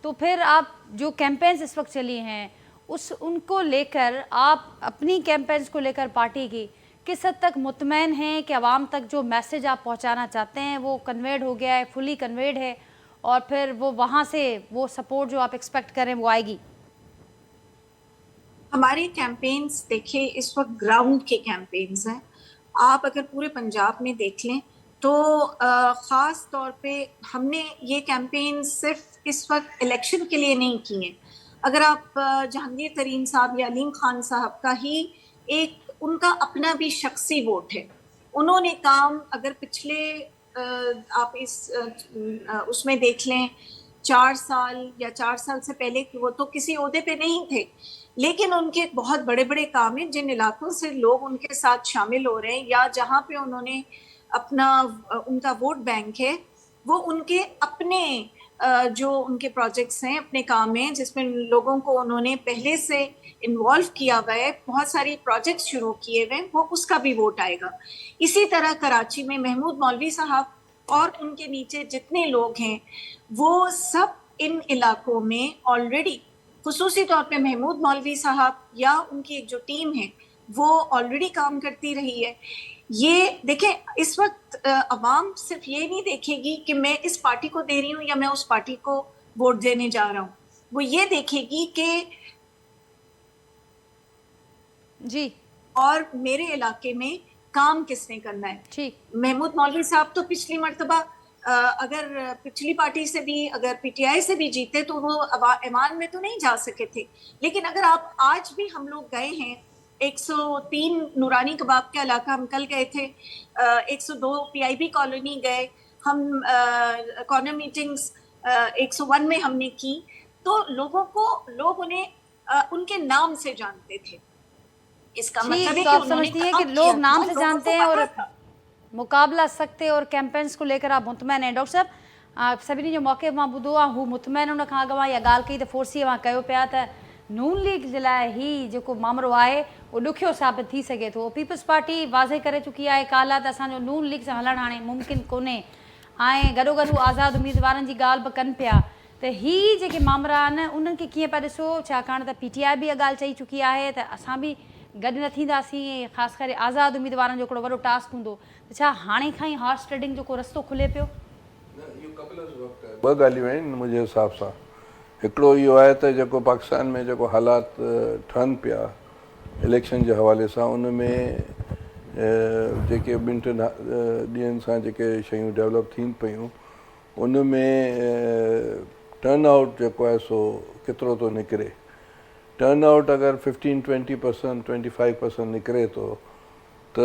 तो फिर आप जो कैंपेन्स इस वक्त चली हैं उनको लेकर, आप अपनी कैंपेन्स को लेकर पार्टी की किस हद तक मुतमैन हैं कि आवाम तक जो मैसेज आप पहुंचाना चाहते हैं वो कन्वेड हो गया है, फुली कन्वेड है, और फिर वो वहाँ से वो सपोर्ट जो आप एक्सपेक्ट करें वो आएगी? हमारे कैंपेन्स देखिए इस वक्त ग्राउंड के कैंपेन्स हैं। आप अगर पूरे पंजाब में देख लें तो ख़ास तौर पे हमने ये कैंपेन सिर्फ इस वक्त इलेक्शन के लिए नहीं किए। अगर आप जहांगीर तरीन साहब या अलीम खान साहब का ही एक उनका अपना भी शख्सी वोट है, उन्होंने काम अगर पिछले आप इस उसमें देख लें 4 साल या 4 साल से पहले, वो तो किसी ओहदे पे नहीं थे, लेकिन उनके बहुत बड़े बड़े काम हैं जिन इलाकों से लोग उनके साथ शामिल हो रहे हैं या जहाँ पे उन्होंने अपना उनका वोट बैंक है, वो उनके अपने जो उनके प्रोजेक्ट्स हैं, अपने काम हैं जिसमें लोगों को उन्होंने पहले से इन्वॉल्व किया हुआ है, बहुत सारी प्रोजेक्ट्स शुरू किए हुए हैं, वो उसका भी वोट आएगा। इसी तरह कराची में महमूद मौलवी साहब और उनके नीचे जितने लोग हैं वो सब इन इलाकों में ऑलरेडी, खुसूसी तौर पे महमूद मौलवी साहब या उनकी एक जो टीम है वो ऑलरेडी काम करती रही है। ये देखें, इस वक्त अवाम सिर्फ ये नहीं देखेगी कि मैं इस पार्टी को दे रही हूँ या मैं उस पार्टी को वोट देने जा रहा हूँ, वो ये देखेगी कि जी और मेरे इलाके में काम किसने करना है। ठीक। महमूद मौलवी साहब तो पिछली मर्तबा अगर पिछली पार्टी से भी, अगर पीटीआई से भी जीते तो वो ऐवान में तो नहीं जा सके थे, लेकिन अगर आप आज भी, हम लोग गए हैं 103 नूरानी कबाब का इलाका हम कल गए थे, 102 पीआईबी कॉलोनी गए हम, कॉर्नर मीटिंग्स 101 में हमने की, तो लोग उन्हें उनके नाम से जानते थे। इसका मतलब है तो आप समझती हैं कि लोग नाम से जानते हैं और मुकाबला सख्ते और कैंपेन्स को लेकर आप मुतमैन हैं। डॉक्टर साहब सभिनी जो मौक़े मां ॿुधो आहे हू मुतमैन उन खां अॻु मां इहा ॻाल्हि कई त फोर्सीअ मां कयो पिया त नून लीग जे लाइ ही जेको मामिलो आहे उहो ॾुखियो साबित थी सघे थो। पीपल्स पार्टी वाज़े करे चुकी आहे काल्ह त असांजो नून लीग सां हलणु हाणे मुमकिन कोन्हे ऐं गॾोगॾु हू आज़ादु उम्मीदवारनि जी ॻाल्हि बि कनि पिया त ही जेके मामला आहिनि उन्हनि खे कीअं पिया ॾिसो छाकाणि त PTI बि इहा ॻाल्हि चई चुकी आहे त असां बि गॾु न थींदासीं ख़ासि करे आज़ादु उम्मीदवारनि जो हिकिड़ो वॾो टास्क हूंदो त छा हाणे खां ई हॉर्स ट्रेडिंग जो को रस्तो खुले पियो? ॿ ॻाल्हियूं आहिनि मुंहिंजे हिसाब सां। हिकिड़ो इहो आहे त जेको पाकिस्तान में जेको हालात ठहनि पिया इलेक्शन जे हवाले सां उन में जेके ॿिनि टिनि ॾींहंनि सां जेके शयूं डेवलप थियनि पियूं उन में टर्न आउट जेको आहे सो केतिरो थो निकिरे। टर्न आउट अगरि 15-20%, 25% निकिरे थो त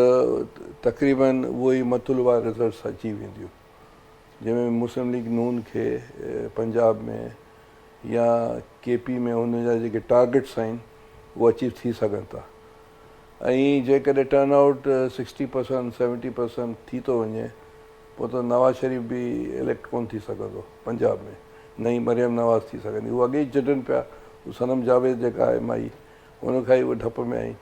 तक़रीबन उहो ई मतलबा रिज़ल्ट्स अची वेंदियूं, जंहिंमें मुस्लिम लीग नून खे पंजाब में या KP में हुन जा जेके टारगेट्स आहिनि उहे अचीव थी सघनि था। ऐं जेकॾहिं टर्न आउट 60%, 70% थी थो वञे पोइ त नवाज़ शरीफ़ बि इलेक्ट कोन थी सघंदो पंजाब में, नई मरियम नवाज़ थी सघंदी। उहे अॻे ई जॾनि पिया, सनम जावेद जेका आहे माई उन खां ई उहे डप में आहिनि।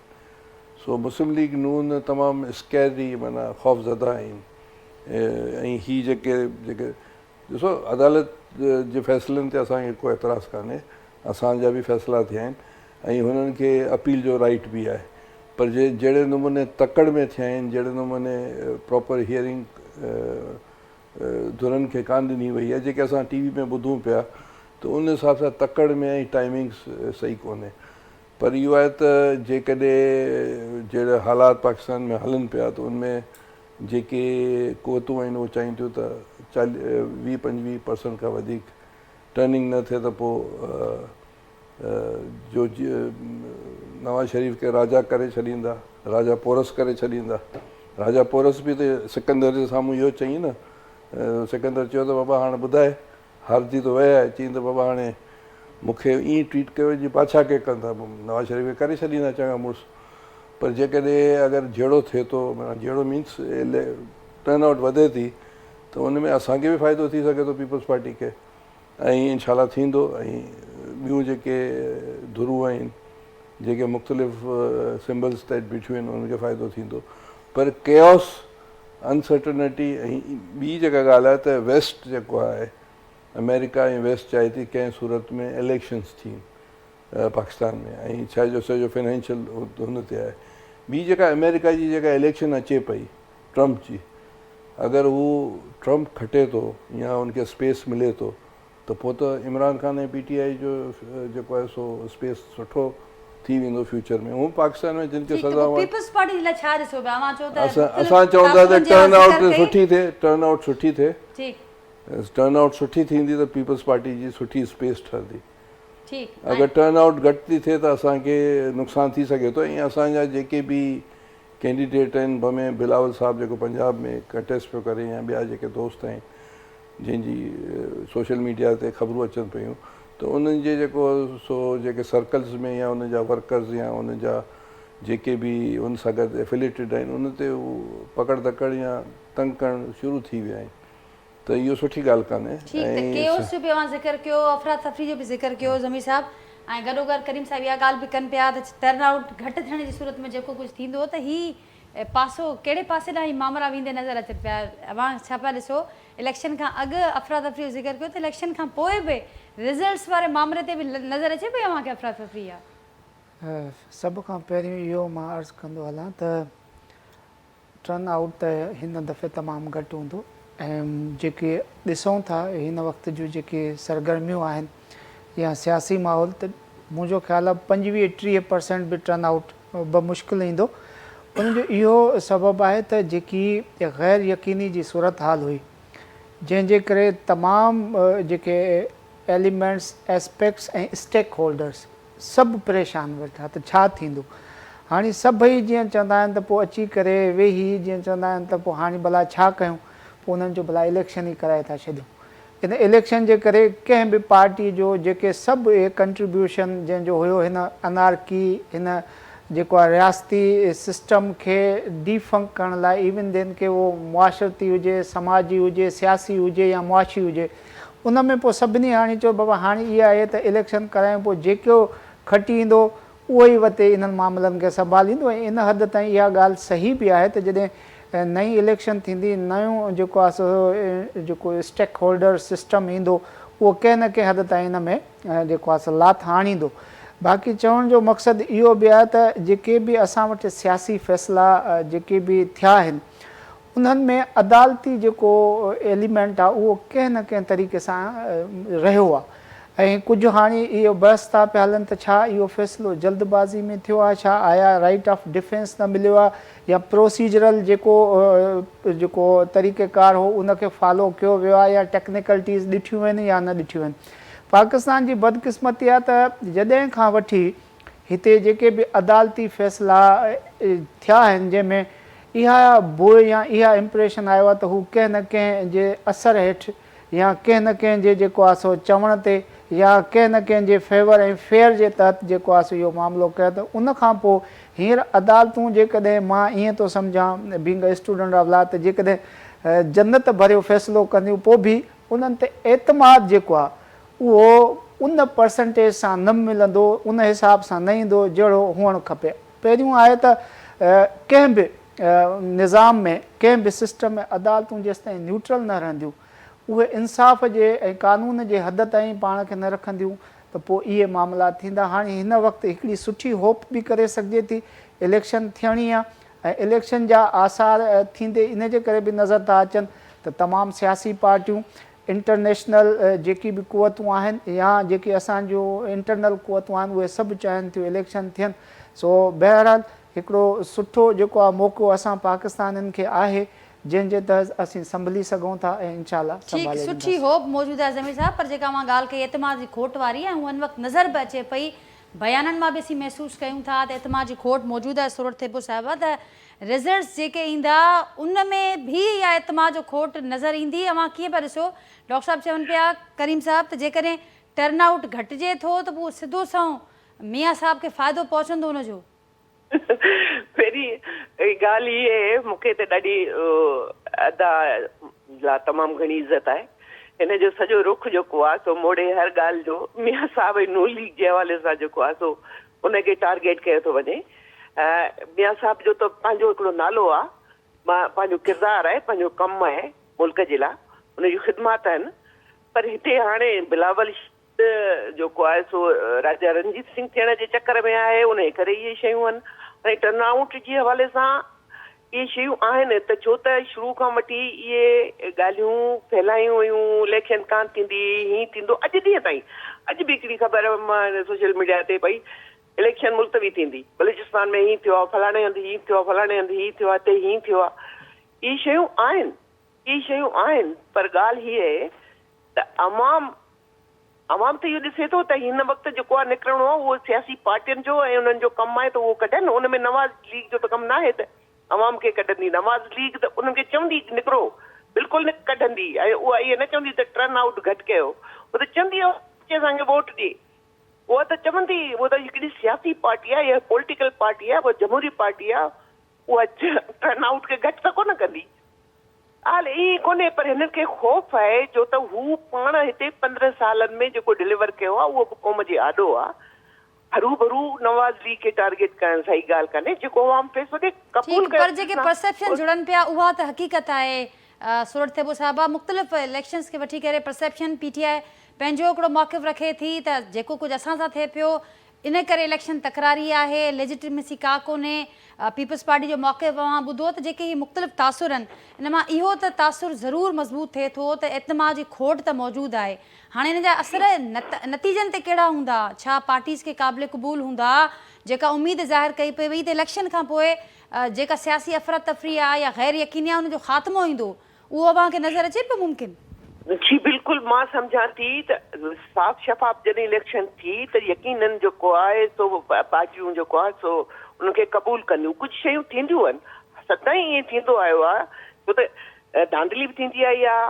सो मुस्लिम लीग नून तमामु स्कैरी माना ख़ौफ़ज़दा आहिनि। ऐं ही जेके ॾिसो अदालत जे फ़ैसिलनि ते असांखे को एतिराज़ु कान्हे, असांजा बि फ़ैसिला थिया आहिनि ऐं हुननि खे अपील जो राइट बि आहे, पर जहिड़े नमूने तकड़ में थिया आहिनि, जहिड़े नमूने प्रॉपर हियरिंग धुरनि खे कान ॾिनी वई आहे जेके असां TV में ॿुधूं पिया, त उन हिसाब सां तकड़ में ऐं टाइमिंग्स सही कोन्हे। पर इहो आहे त जेकॾहिं जहिड़े हालात पाकिस्तान में हलनि पिया त उनमें जेके क़ुवतूं आहिनि उहे चाहिनि थियूं त 20-25% खां वधीक टर्निंग न थिए त पोइ जो नवाज़ शरीफ़ खे राजा करे छॾींदा, राजा पोरस करे छॾींदा। राजा पोरस बि त सिकंदर जे साम्हूं इहो चई न, सिकंदर चयो त बाबा हाणे ॿुधाए हारजी थो विया आहे, चई त बाबा हाणे मूंखे ईअं ट्रीट कयो जी बादशाह खे कंदा, नवाज़ शरीफ़ खे करे छॾींदा चङा मुड़ुसु। पर जेकॾहिं अगरि जहिड़ो थिए थो माना जहिड़ो मीन्स टर्न आउट वधे थी त उन में असांखे बि फ़ाइदो थी सघे थो पीपल्स पार्टी खे, ऐं इंशाल्लाह थींदो। ऐं ॿियूं जेके धुरूं आहिनि जेके मुख़्तलिफ़ सिम्बल्स ते बीठियूं आहिनि उनखे फ़ाइदो थींदो। पर केओस अनसर्टनिटी ऐं ॿी जेका ॻाल्हि आहे त वेस्ट जेको आहे अमेरिका ऐं वेस्ट चाहे थी कंहिं सूरत में इलेक्शन्स थियनि पाकिस्तान में, ऐं छा जो सॼो फाइनेंशियल हुन ते आहे। ॿी जेका अमेरिका जी जेका इलेक्शन अचे पई ट्रम्प जी, अगरि हू ट्रम्प खटे थो या उनखे स्पेस मिले थो त पोइ त इमरान खान ऐं PTI जो जेको आहे सो स्पेस सुठो थी वेंदो फ्यूचर में। हू पाकिस्तान में जिन खे सज़ा पीपल्स पार्टी जे लाइ छा ॾिसो पिया? असां चवंदा त टर्न आउट सुठी थिए, टर्न आउट सुठी थिए, टर्न आउट सुठी थींदी त पीपल्स पार्टी जी सुठी स्पेस ठहंदी। अगरि टर्न आउट घटि थी थिए त असांखे नुक़सानु थी सघे थो। ऐं असांजा जेके बि कैंडिडेट आहिनि भमे बिलावल साहब जेको पंजाब में कंटेस्ट पियो करे या ॿिया जेके दोस्त आहिनि जंहिंजी सोशल मीडिया ते ख़बरूं अचनि पियूं, त उन्हनि जे जेको सो जेके सर्कल्स में या उन जा वर्कर्स या उन जा जेके बि उन सां गॾु एफिलेटेड आहिनि उन ते उहो पकड़ धकड़ या तंग करणु शुरू थी विया आहिनि, त इहो सुठी ॻाल्हि कान्हे। केओस जो बि अवां ज़िक्र कयो, अफ़रा तफ़री जो बि ज़िक्र कयो ज़मीर साहब, ऐं गॾोगॾु करीम साहिब इहा ॻाल्हि बि कनि पिया त टर्न आउट घटि थियण जी सूरत में जेको कुझु थींदो त ही पासो कहिड़े पासे ॾांहुं मामला वेंदे नज़र अचनि पिया? अवां छा पिया ॾिसो इलेक्शन खां अॻु अफ़रा तफ़री जो ज़िक्र कयो त इलेक्शन खां पोइ बि रिज़ल्ट्स वारे मामले ते बि नज़र अचे पई अव्हांखे अफ़रा तफ़री आहे? सभ खां पहिरियों इहो मां अर्ज़ु कंदो हलां त टर्न आउट त हिन दफ़े तमामु घटि हूंदो, ऐं जेके ॾिसूं था हिन वक़्त जूं जेके सरगर्मियूं आहिनि या सियासी माहौल, त मुंहिंजो ख़्यालु आहे 25-30% बि टर्न आउट बमुश्किल ईंदो। उनजो इहो सबबु आहे त जेकी ग़ैर यकीनी जी सूरत हाल हुई, जंहिंजे करे तमामु जेके एलिमेंट्स एस्पेक्ट्स ऐं स्टेक होल्डर्स सभु परेशान वेठा त छा थींदो। हाणे सभई जीअं चवंदा आहिनि त पोइ अची करे वेही जीअं चवंदा आहिनि त पोइ हाणे भला छा कयूं, पोइ उन्हनि जो भला इलेक्शन ई कराए था छॾियूं। इन इलेक्शन जे करे कंहिं बि पार्टी जो जेके सभु कंट्रीब्यूशन जंहिंजो हुयो हिन अनारकी हिन जेको आहे रियासती सिस्टम खे डीफंक करण लाइ इवन देन के उहो मुआशरती हुजे, समाजी हुजे, सियासी हुजे या मुआशी हुजे, उन में पोइ सभिनी हाणे चयो बाबा हाणे इहा आहे त इलेक्शन करायूं, पोइ जेको खटी ईंदो उहो ई वते इन्हनि मामलनि खे संभालींदो। ऐं इन हद ताईं इहा ॻाल्हि सही बि आहे त जॾहिं नई इलेक्शन थींदी, नयो जेको आहे सो जेको स्टेक होल्डर सिस्टम ईंदो, उहो कंहिं न कंहिं हद ताईं इन में जेको आहे सो लाथ आणींदो। बाक़ी चवण जो मक़सदु इहो बि आहे त जेके बि असां वटि सियासी फ़ैसिला जेके बि थिया आहिनि, उन्हनि में अदालती जेको एलिमेंट आहे उहो कंहिं न कंहिं तरीक़े सां रहियो आहे। ऐं कुझु हाणे इहो बहस था पिया हलनि त छा इहो फ़ैसिलो जल्दबाज़ी में थियो आहे, छा आया राइट ऑफ डिफेंस न मिलियो आहे, या प्रोसीजरल जेको तरीक़ेकार हो उनखे फॉलो कयो वियो आहे, या टेक्निकलिटीज़ ॾिठियूं आहिनि या न ॾिठियूं आहिनि। पाकिस्तान जी बदकिस्मती आहे त जॾहिं खां वठी हिते जेके बि अदालती फ़ैसिला थिया आहिनि जंहिंमें इहा बोइ या इहा इम्प्रेशन आयो आहे त हू कंहिं न कंहिं जे असर हेठि या कंहिं न कंहिं जे जेको आहे सो चवण ते या कंहिं न कंहिं जे फेवर ऐं फेयर जे तहत जेको आहे सो इहो मामिलो कयो, त उन खां पोइ हींअर अदालतूं जेकॾहिं मां ईअं थो सम्झां being a student of law त जेकॾहिं जन्नत भरियो फ़ैसिलो कंदियूं, पोइ बि उन्हनि ते एतमाद जेको आहे उहो उन परसेंटेज सां न मिलंदो, उन हिसाब सां न ईंदो जहिड़ो हुअणु खपे। पहिरियों आहे त कंहिं बि निज़ाम में, कंहिं बि सिस्टम में अदालतूं जेसिताईं न्यूट्रल न रहंदियूं, उहे इंसाफ़ जे ऐं कानून जे हद ताईं पाण खे न रखंदियूं, त पोइ इहे मामला थींदा। हाणे हिन वक़्तु हिकिड़ी सुठी होप बि करे सघिजे थी, इलेक्शन थियणी आहे ऐं इलेक्शन जा आसार थींदे इन जे करे बि नज़र था अचनि त तमामु सियासी पार्टियूं, इंटरनेशनल जेकी बि क़ुवतूं आहिनि या जेके असांजो इंटरनल क़ुवतूं आहिनि, उहे सभु चाहिनि थियूं इलेक्शन थियनि। सो बहरहाल हिकिड़ो सुठो जेको आहे मौक़ो असां पाकिस्तानियुनि खे आहे, जंहिंजे तहत असीं संभली सघूं था ऐं इंशाअल्लाह ठीक सुठी होप मौजूद आहे ज़मीर साहब। पर जेका मां ॻाल्हि कई एतमाद जी खोट वारी आहे, उन वक़्तु नज़र बि अचे पई, बयाननि मां बि असीं महसूसु कयूं था त एतमाद जी खोट मौजूदु आहे। सूरत थिबो साहिबा त रिज़ल्ट्स जेके ईंदा उन में बि इहा एतमाद जो खोट नज़र ईंदी। अवां कीअं पिया ॾिसो, डॉक्टर साहब चवनि पिया करीम साहब त जेकॾहिं टर्नआउट घटिजे थो त पोइ सिधो सं मियां साहब खे फ़ाइदो पहुचंदो हुनजो। पहिरीं ॻाल्हि इहा आहे, मूंखे त ॾाढी अदा लाइ तमामु घणी इज़त आहे। हिन जो सॼो रुख जेको आहे सो मोड़े हर ॻाल्हि जो मियां साहब जी नून लीग जे हवाले सां जेको आहे सो उनखे टारगेट कयो थो वञे। मियां साहब जो त पंहिंजो हिकिड़ो नालो आहे, मां पंहिंजो किरदारु आहे, पंहिंजो कमु आहे मुल्क जे लाइ, उनजी ख़िदमत आहिनि। पर हिते हाणे बिलावल जेको आहे सो राजा रणजीत सिंह थियण जे चकर में आहे, उन करे इहे शयूं आहिनि। ऐं टर्नआउट जे हवाले सां इहे शयूं आहिनि त छो त शुरू खां वठी इहे ॻाल्हियूं फैलायूं हुयूं, इलेक्शन कान थींदी, हीअं थींदो, अॼु ॾींहं ताईं। अॼु बि हिकिड़ी ख़बर मां सोशल मीडिया ते पई, इलेक्शन मुल्तवी थींदी, बलूचिस्तान में हीअं थियो आहे, फलाणे हंधि हीअं थियो आहे, फलाणे हंधि हीअं थियो आहे, हिते हीअं थियो आहे। इहे शयूं आहिनि, इहे शयूं आहिनि। पर ॻाल्हि हीअ आहे त अवाम त इहो ॾिसे थो त हिन वक़्तु जेको आहे निकिरणो आहे उहो सियासी पार्टियुनि जो ऐं उन्हनि जो कमु आहे त उहो कढनि। उन में नवाज़ लीग जो त कमु न आहे त अवाम खे कढंदी। नवाज़ लीग त उन्हनि खे चवंदी निकिरो, बिल्कुलु न कढंदी। ऐं उहा इहे न चवंदी त टर्न आउट घटि कयो, उहो त चवंदी आहे असांखे वोट ॾे। उहा त चवंदी, उहा त हिकिड़ी सियासी पार्टी आहे या पॉलिटिकल पार्टी आहे, उहा जमहूरी पार्टी आहे, उहा टर्न आउट खे घटि त कोन कंदी। हाल ईअं कोन्हे, पर हिननि खे ख़ौफ़ आहे छो त हू पाण हिते 15 सालनि में जेको डिलीवर कयो आहे उहो बि क़ौम जे आॾो आहे। हरू भरू नवाज़ लीग खे टारगेट करणु सही ॻाल्हि कान्हे, जेको आवाम फैसलो खे क़बूल कयो। पर जेके परसेप्शन जुड़नि पिया उहा त हक़ीक़त आहे। सूरत थिबो साहिबा, मुख़्तलिफ़ इलेक्शन्स खे वठी करे परसेप्शन PTI पंहिंजो हिकिड़ो मौक़िफ़ रखे थी त जेको कुझु असां सां थिए पियो इन करे इलेक्शन तकरारी आहे, लेजिटिमेसी का कोन्हे। पीपल्स पार्टी जो मौक़िफ़ तव्हां ॿुधो त जेके हीअ मुख़्तलिफ़ तासुर आहिनि, इन मां इहो त तासुर ज़रूरु मज़बूत थिए थो त एतमाद जी खोट त मौजूदु आहे। हाणे हिन जा असर नतीजनि ते कहिड़ा हूंदा? छा पार्टीज़ खे क़ाबिल क़बूल हूंदा? जेका उमेद ज़ाहिर कई पई वई त इलेक्शन खां पोइ जेका सियासी अफ़रा तफ़री आहे या ग़ैर यकीनी आहे उनजो ख़ात्मो ईंदो, उहो अव्हांखे नज़र अचे पियो मुमकिन? जी बिल्कुलु, मां सम्झां थी त साफ़ शफ़ाफ़ जॾहिं इलेक्शन थी त यकीननि जेको आहे सो पार्टियूं जेको आहे सो उनखे क़बूल कंदियूं। कुझु शयूं थींदियूं आहिनि, सदाईं ईअं थींदो आयो आहे, छो त धांधली बि थींदी आई आहे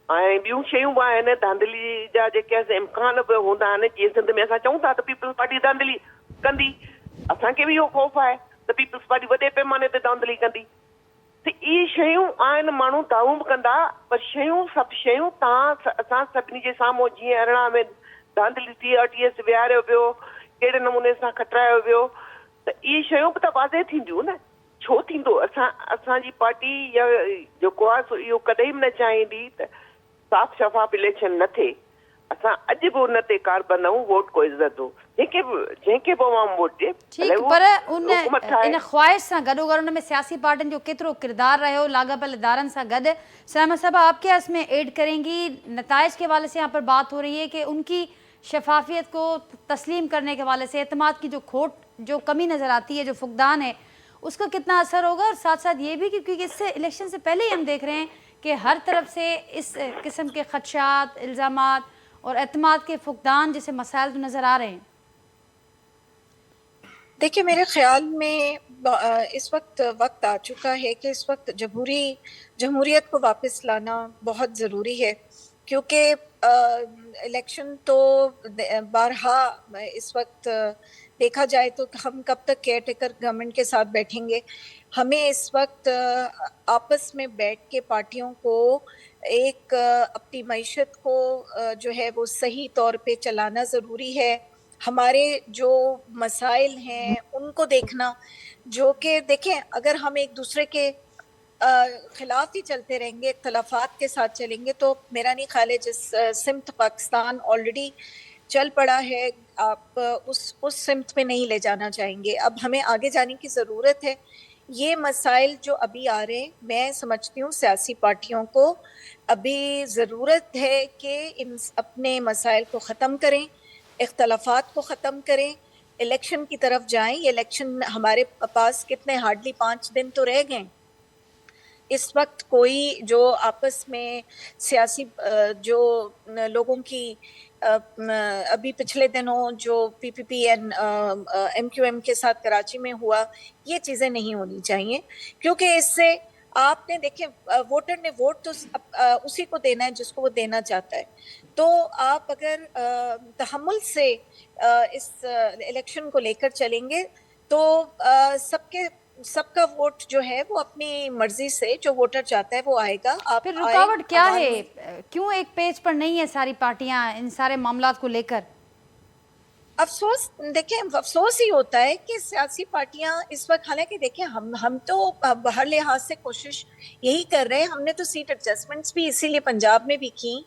ऐं ॿियूं शयूं बि आहिनि। धांधली जा जेके इम्कान बि हूंदा आहिनि, जीअं सिंध में असां चऊं था त पीपल्स पार्टी धांधली कंदी, असांखे बि इहो ख़ौफ़ आहे त पीपल्स पार्टी वॾे पैमाने ते धांधली कंदी। त इहे शयूं आहिनि, माण्हू दावूं बि कंदा, पर शयूं सभु शयूं असां सभिनी जे साम्हूं, जीअं अरिड़हं में धांधली थी, RTS विहारियो वियो, कहिड़े नमूने सां खटायो वियो, त इहे शयूं बि त वाज़े थींदियूं न। छो थींदो? असांजी पार्टी या जेको आहे इहो कॾहिं बि न चाहींदी त साफ़ शफ़ाफ़ इलेक्शन न थिए। असां अॼु बि उन ते कारबंद आहियूं, वोट को इज़त हो, जंहिंखे बि अवाम वोट ॾिए। ठीक, पर इन ख्वाहिश सां गॾोगॾु उन में सियासी पार्टियुनि जो केतिरो किरदार रहियो लाॻापियल इदारनि सां गॾु, सैमा साहब आप क्या इसमें ऐड करेंगी? नताइज के हवाले से यहाँ पर बात हो रही है कि उनकी शफाफियत को तस्लीम करने के हवाले से एतमाद की जो खोट, जो कमी नज़र आती है, जो फुकदान है, उसका कितना असर होगा? और साथ साथ ये भी क्योंकि इससे इलेक्शन से पहले ही हम देख रहे हैं कि हर तरफ से इस किस्म के खदशात, इल्ज़ामात और एतमाद के फुकदान जैसे मसाइल तो नज़र आ रहे हैं। देखिए, मेरे ख्याल में इस वक्त आ चुका है कि इस वक्त जमहूरियत को वापस लाना बहुत ज़रूरी है, क्योंकि इलेक्शन तो बारहा इस वक्त देखा जाए तो हम कब तक केयर टेकर गवर्नमेंट के साथ बैठेंगे। हमें इस वक्त आपस में बैठ के पार्टियों को एक अपनी मईशत को जो है वो सही तौर पे चलाना ज़रूरी है। हमारे जो मसाइल हैं उनको देखना, जो कि देखें, अगर हम एक दूसरे के खिलाफ ही चलते रहेंगे, इख्तलाफात के साथ चलेंगे, तो मेरा नहीं ख्याल है जिस सिमत पाकिस्तान ऑलरेडी चल पड़ा है, आप उस सिमत में नहीं ले जाना चाहेंगे। अब हमें आगे जाने की ज़रूरत है। ये मसाइल जो अभी आ रहे हैं, मैं समझती हूँ सियासी पार्टियों को अभी ज़रूरत है कि इन अपने मसाइल को ख़त्म करें, इख्तलाफात को ख़त्म करें, इलेक्शन की तरफ जाएं। ये इलेक्शन हमारे पास कितने हार्डली 5 दिन तो रह गए। इस वक्त कोई जो आपस में सियासी जो लोगों की अभी पिछले दिनों जो PPP एंड MQM के साथ कराची में हुआ, ये चीज़ें नहीं होनी चाहिए, क्योंकि इससे आपने देखे वोटर ने वोट तो उसी को देना है जिसको वो देना चाहता है। तो आप अगर तहम्मुल से इस इलेक्शन को लेकर चलेंगे तो सबका वोट जो है वो अपनी मर्जी से जो वोटर चाहता है वो आएगा। आप फिर रुकावट क्या है? क्यों एक पेज पर नहीं है सारी पार्टियां इन सारे मामलात को लेकर? अफसोस, देखिए, अफसोस ही होता है कि सियासी पार्टियां इस वक्त, हालांकि देखिए हम तो हर लिहाज से कोशिश यही कर रहे हैं। हमने तो सीट एडजस्टमेंट्स भी इसीलिए पंजाब में भी की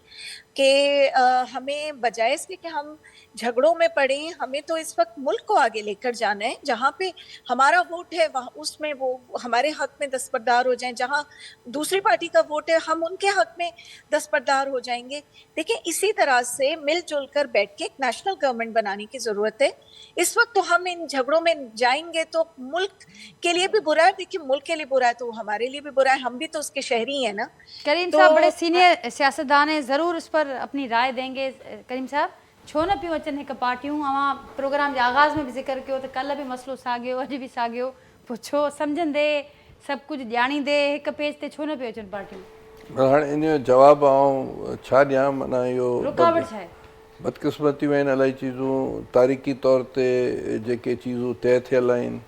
कि हमें बजाय इसके कि हम झगड़ों में पड़े, हमें तो इस वक्त मुल्क को आगे लेकर जाना है। जहाँ पे हमारा वोट है वहाँ उसमें वो हमारे हक में दस्तबरदार हो जाएं, जहाँ दूसरी पार्टी का वोट है हम उनके हक में दस्तबरदार हो जाएंगे। देखिए, इसी तरह से मिलजुल कर बैठ के एक नेशनल गवर्नमेंट बनाने की ज़रूरत है। इस वक्त तो हम इन झगड़ों में जाएंगे तो मुल्क के लिए भी बुरा है। देखिए, मुल्क के लिए बुरा है तो हमारे लिए भी बुरा है, हम भी तो उसके शहरी हैं ना। करीम साहब बड़े सीनियर सियासतदान हैं, ज़रूर उस पर अपनी राय देंगे। करीम साहब, छो न पियूं अचनि हिकु पार्टियूं? अवां प्रोग्राम जे आगाज़ में भी ज़िक्र कयो त कल्ह भी मसलो साॻियो, अॼु भी साॻियो, पोइ छो सम्झंदे सभु कुझु ॼाणींदे हिकु पेज ते छो न पियूं अचनि पार्टियूं? हाणे इन जो जवाबु आउं छा ॾियां? माना इहो रुकावट छा आहे? बदकिस्मतियूं आहिनि इलाही चीज़ूं, तारीख़ी तौर ते जेके चीज़ूं तय थियल आहिनि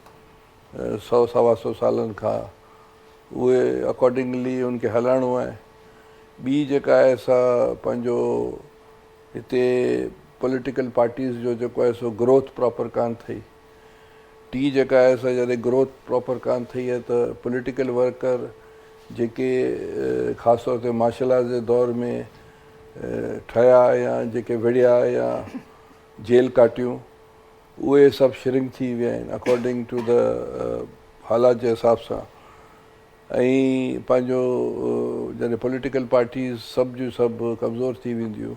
100-125 सालनि खां, उहे अकॉर्डिंगली उनखे हलाइणो आहे। ॿी जेका आहे सा पंहिंजो हिते पॉलिटिकल पार्टीज़ जो जेको आहे सो ग्रोथ प्रॉपर कान थी। टी जेका आहे सा जॾहिं ग्रोथ प्रॉपर कान थी आहे त पॉलिटिकल वर्कर जेके ख़ासि तौर ते मार्शल आर्ट जे दौर में ठहिया या जेके विढ़िया या जेल काटियूं, उहे सभु श्रिंक थी विया आहिनि अकॉर्डिंग टू द हालात जे हिसाब सां। ऐं पंहिंजो जॾहिं पॉलिटिकल पार्टीज़ सभु जूं सभु कमज़ोर थी वेंदियूं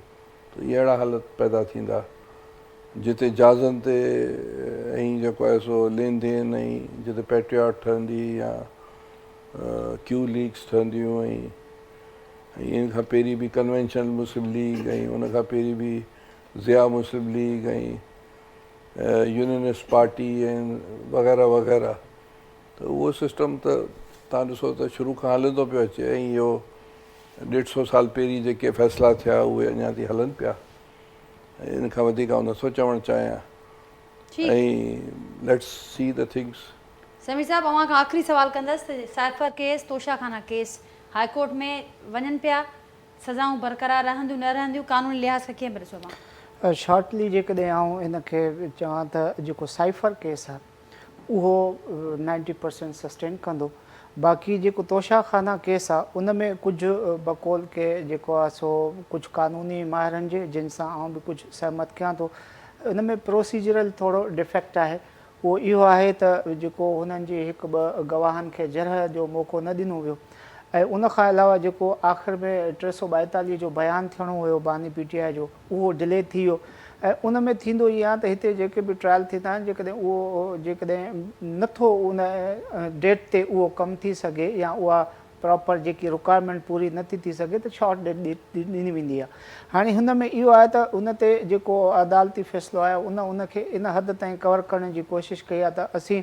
त इहे अहिड़ा हालत पैदा थींदा जिते जहाज़नि ते ऐं जेको आहे सो लेन देन, ऐं जिते पैट्रियाट ठहंदी या क्यू लीग्स ठहंदियूं, ऐं इन खां पहिरीं बि कन्वेंशनल मुस्लिम लीग, ऐं उन खां पहिरीं बि ज़िया मुस्लिम लीग, ऐं यूनियनिस्ट पार्टी ऐं वग़ैरह वग़ैरह। त उहो सिस्टम त तव्हां ॾिसो त शुरू खां हलंदो पियो अचे, ऐं इहो 150 साल पहिरीं जेके फ़ैसिला थिया उहे अञा थी हलनि पिया। इन खां वधीक नथो चवणु चाहियां। ऐं let's see the things. Sameer साहब अवां खां आख़िरी सवाल कंदसि त cipher case Toshakhana case high court में वञनि पिया, सज़ाऊं बरक़रार रहंदियूं न रहंदियूं, कानूनी लिहाज़ सां कीअं पिया ॾिसो तव्हां? शॉर्टली जेकॾहिं आउं इन खे चवां त जेको साइफर केस आहे उहो 90% सस्टेन कंदो। बाक़ी जेको तोशाखाना केस आहे उन में कुझु बकौल के जेको आहे सो कुझु कानूनी माहिरनि जे जिन सां आउं बि कुझु सहमत कयां थो, उन में प्रोसीजरल थोरो डिफेक्ट आहे। उहो इहो आहे त जेको हुननि जे हिकु ॿ गवाहनि खे जरह जो मौक़ो न ॾिनो वियो, ऐं उन खां अलावा जेको आख़िर में 342 जो बयानु थियणो हुयो बानी PTI जो, उहो डिले थी वियो। ऐं उन में थींदो इहो आहे त हिते जेके बि ट्रायल थींदा आहिनि, जेकॾहिं नथो उन डेट ते उहो कमु थी सघे या उहा प्रॉपर जेकी रिक्वायरमेंट पूरी नथी थी सघे त शॉर्ट डेट ॾिनी वेंदी आहे। हाणे हुन में इहो आहे त उन ते जेको अदालती फ़ैसिलो आहे उनखे इन हद ताईं कवर करण जी कोशिशि कई आहे त असीं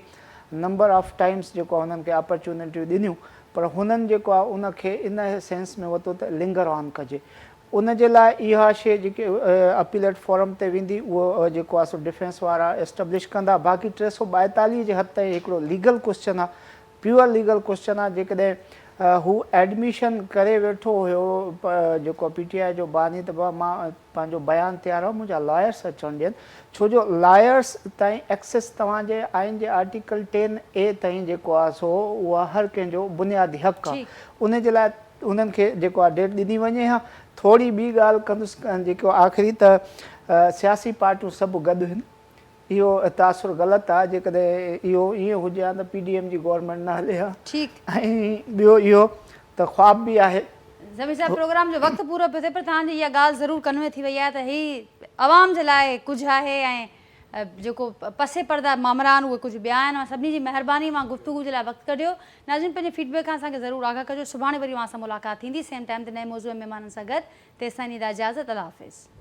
नंबर ऑफ टाइम्स जेको आहे हुननि खे अपॉर्चुनिटियूं ॾिनियूं, पर हुननि जेको आहे उनखे इन सेंस में वरितो त लिंगर ऑन कजे। उन जे लाइ इहा शइ जेके अपीलेट फोरम ते वेंदी उहो जेको आहे सो डिफेंस वारा एस्टेब्लिश कंदा। बाक़ी 342 जे हद ताईं हिकिड़ो लीगल क्वेश्चन आहे, प्योर लीगल क्वेश्चन आहे। जेकॾहिं हू एडमिशन करे वेठो हुयो जेको PTI जो बानी, त मां पंहिंजो बयानु तयारु आहे, मुंहिंजा लॉयर्स अचणु ॾियनि, छो जो लॉयर्स ताईं एक्सेस तव्हांजे आइन जे आर्टिकल 10A ताईं जेको आहे सो उहा हर कंहिंजो बुनियादी हक़ आहे। उन जे लाइ उन्हनि खे जेको आहे डेट ॾिनी वञे हा। थोरी ॿी ॻाल्हि कंदुसि जेको आख़िरी त सियासी पार्टियूं सभु गॾु आहिनि, इहो तासुर ग़लति आहे। जेकॾहिं इहो ईअं हुजे हा त PDM जी गवर्नमेंट न हले हा। ऐं ॿियो इहो त ख्वाब बि आहे। ज़मीर साहब प्रोग्राम जो वक़्तु पूरो पियो थिए, पर तव्हांजी इहा ॻाल्हि ज़रूरु कन्वे थी वई आहे त हीअ आवाम जे लाइ कुझु आहे ऐं जेको पसे पर्दा मामला आहिनि उहे कुझु ॿिया आहिनि। सभिनी जी महिरबानी, मां गुफ़्तगू जे लाइ वक़्तु कढियो। नाज़रीन पंहिंजे फीडबैक खां असांखे ज़रूरु आगाह कजो। सुभाणे वरी मां सां मुलाक़ात थींदी सेम टाइम ते नए मौज़ूअ में महिमाननि सां गॾु। तेसिताईं ॾींदा इजाज़त। अल्लाह हाफ़िज़।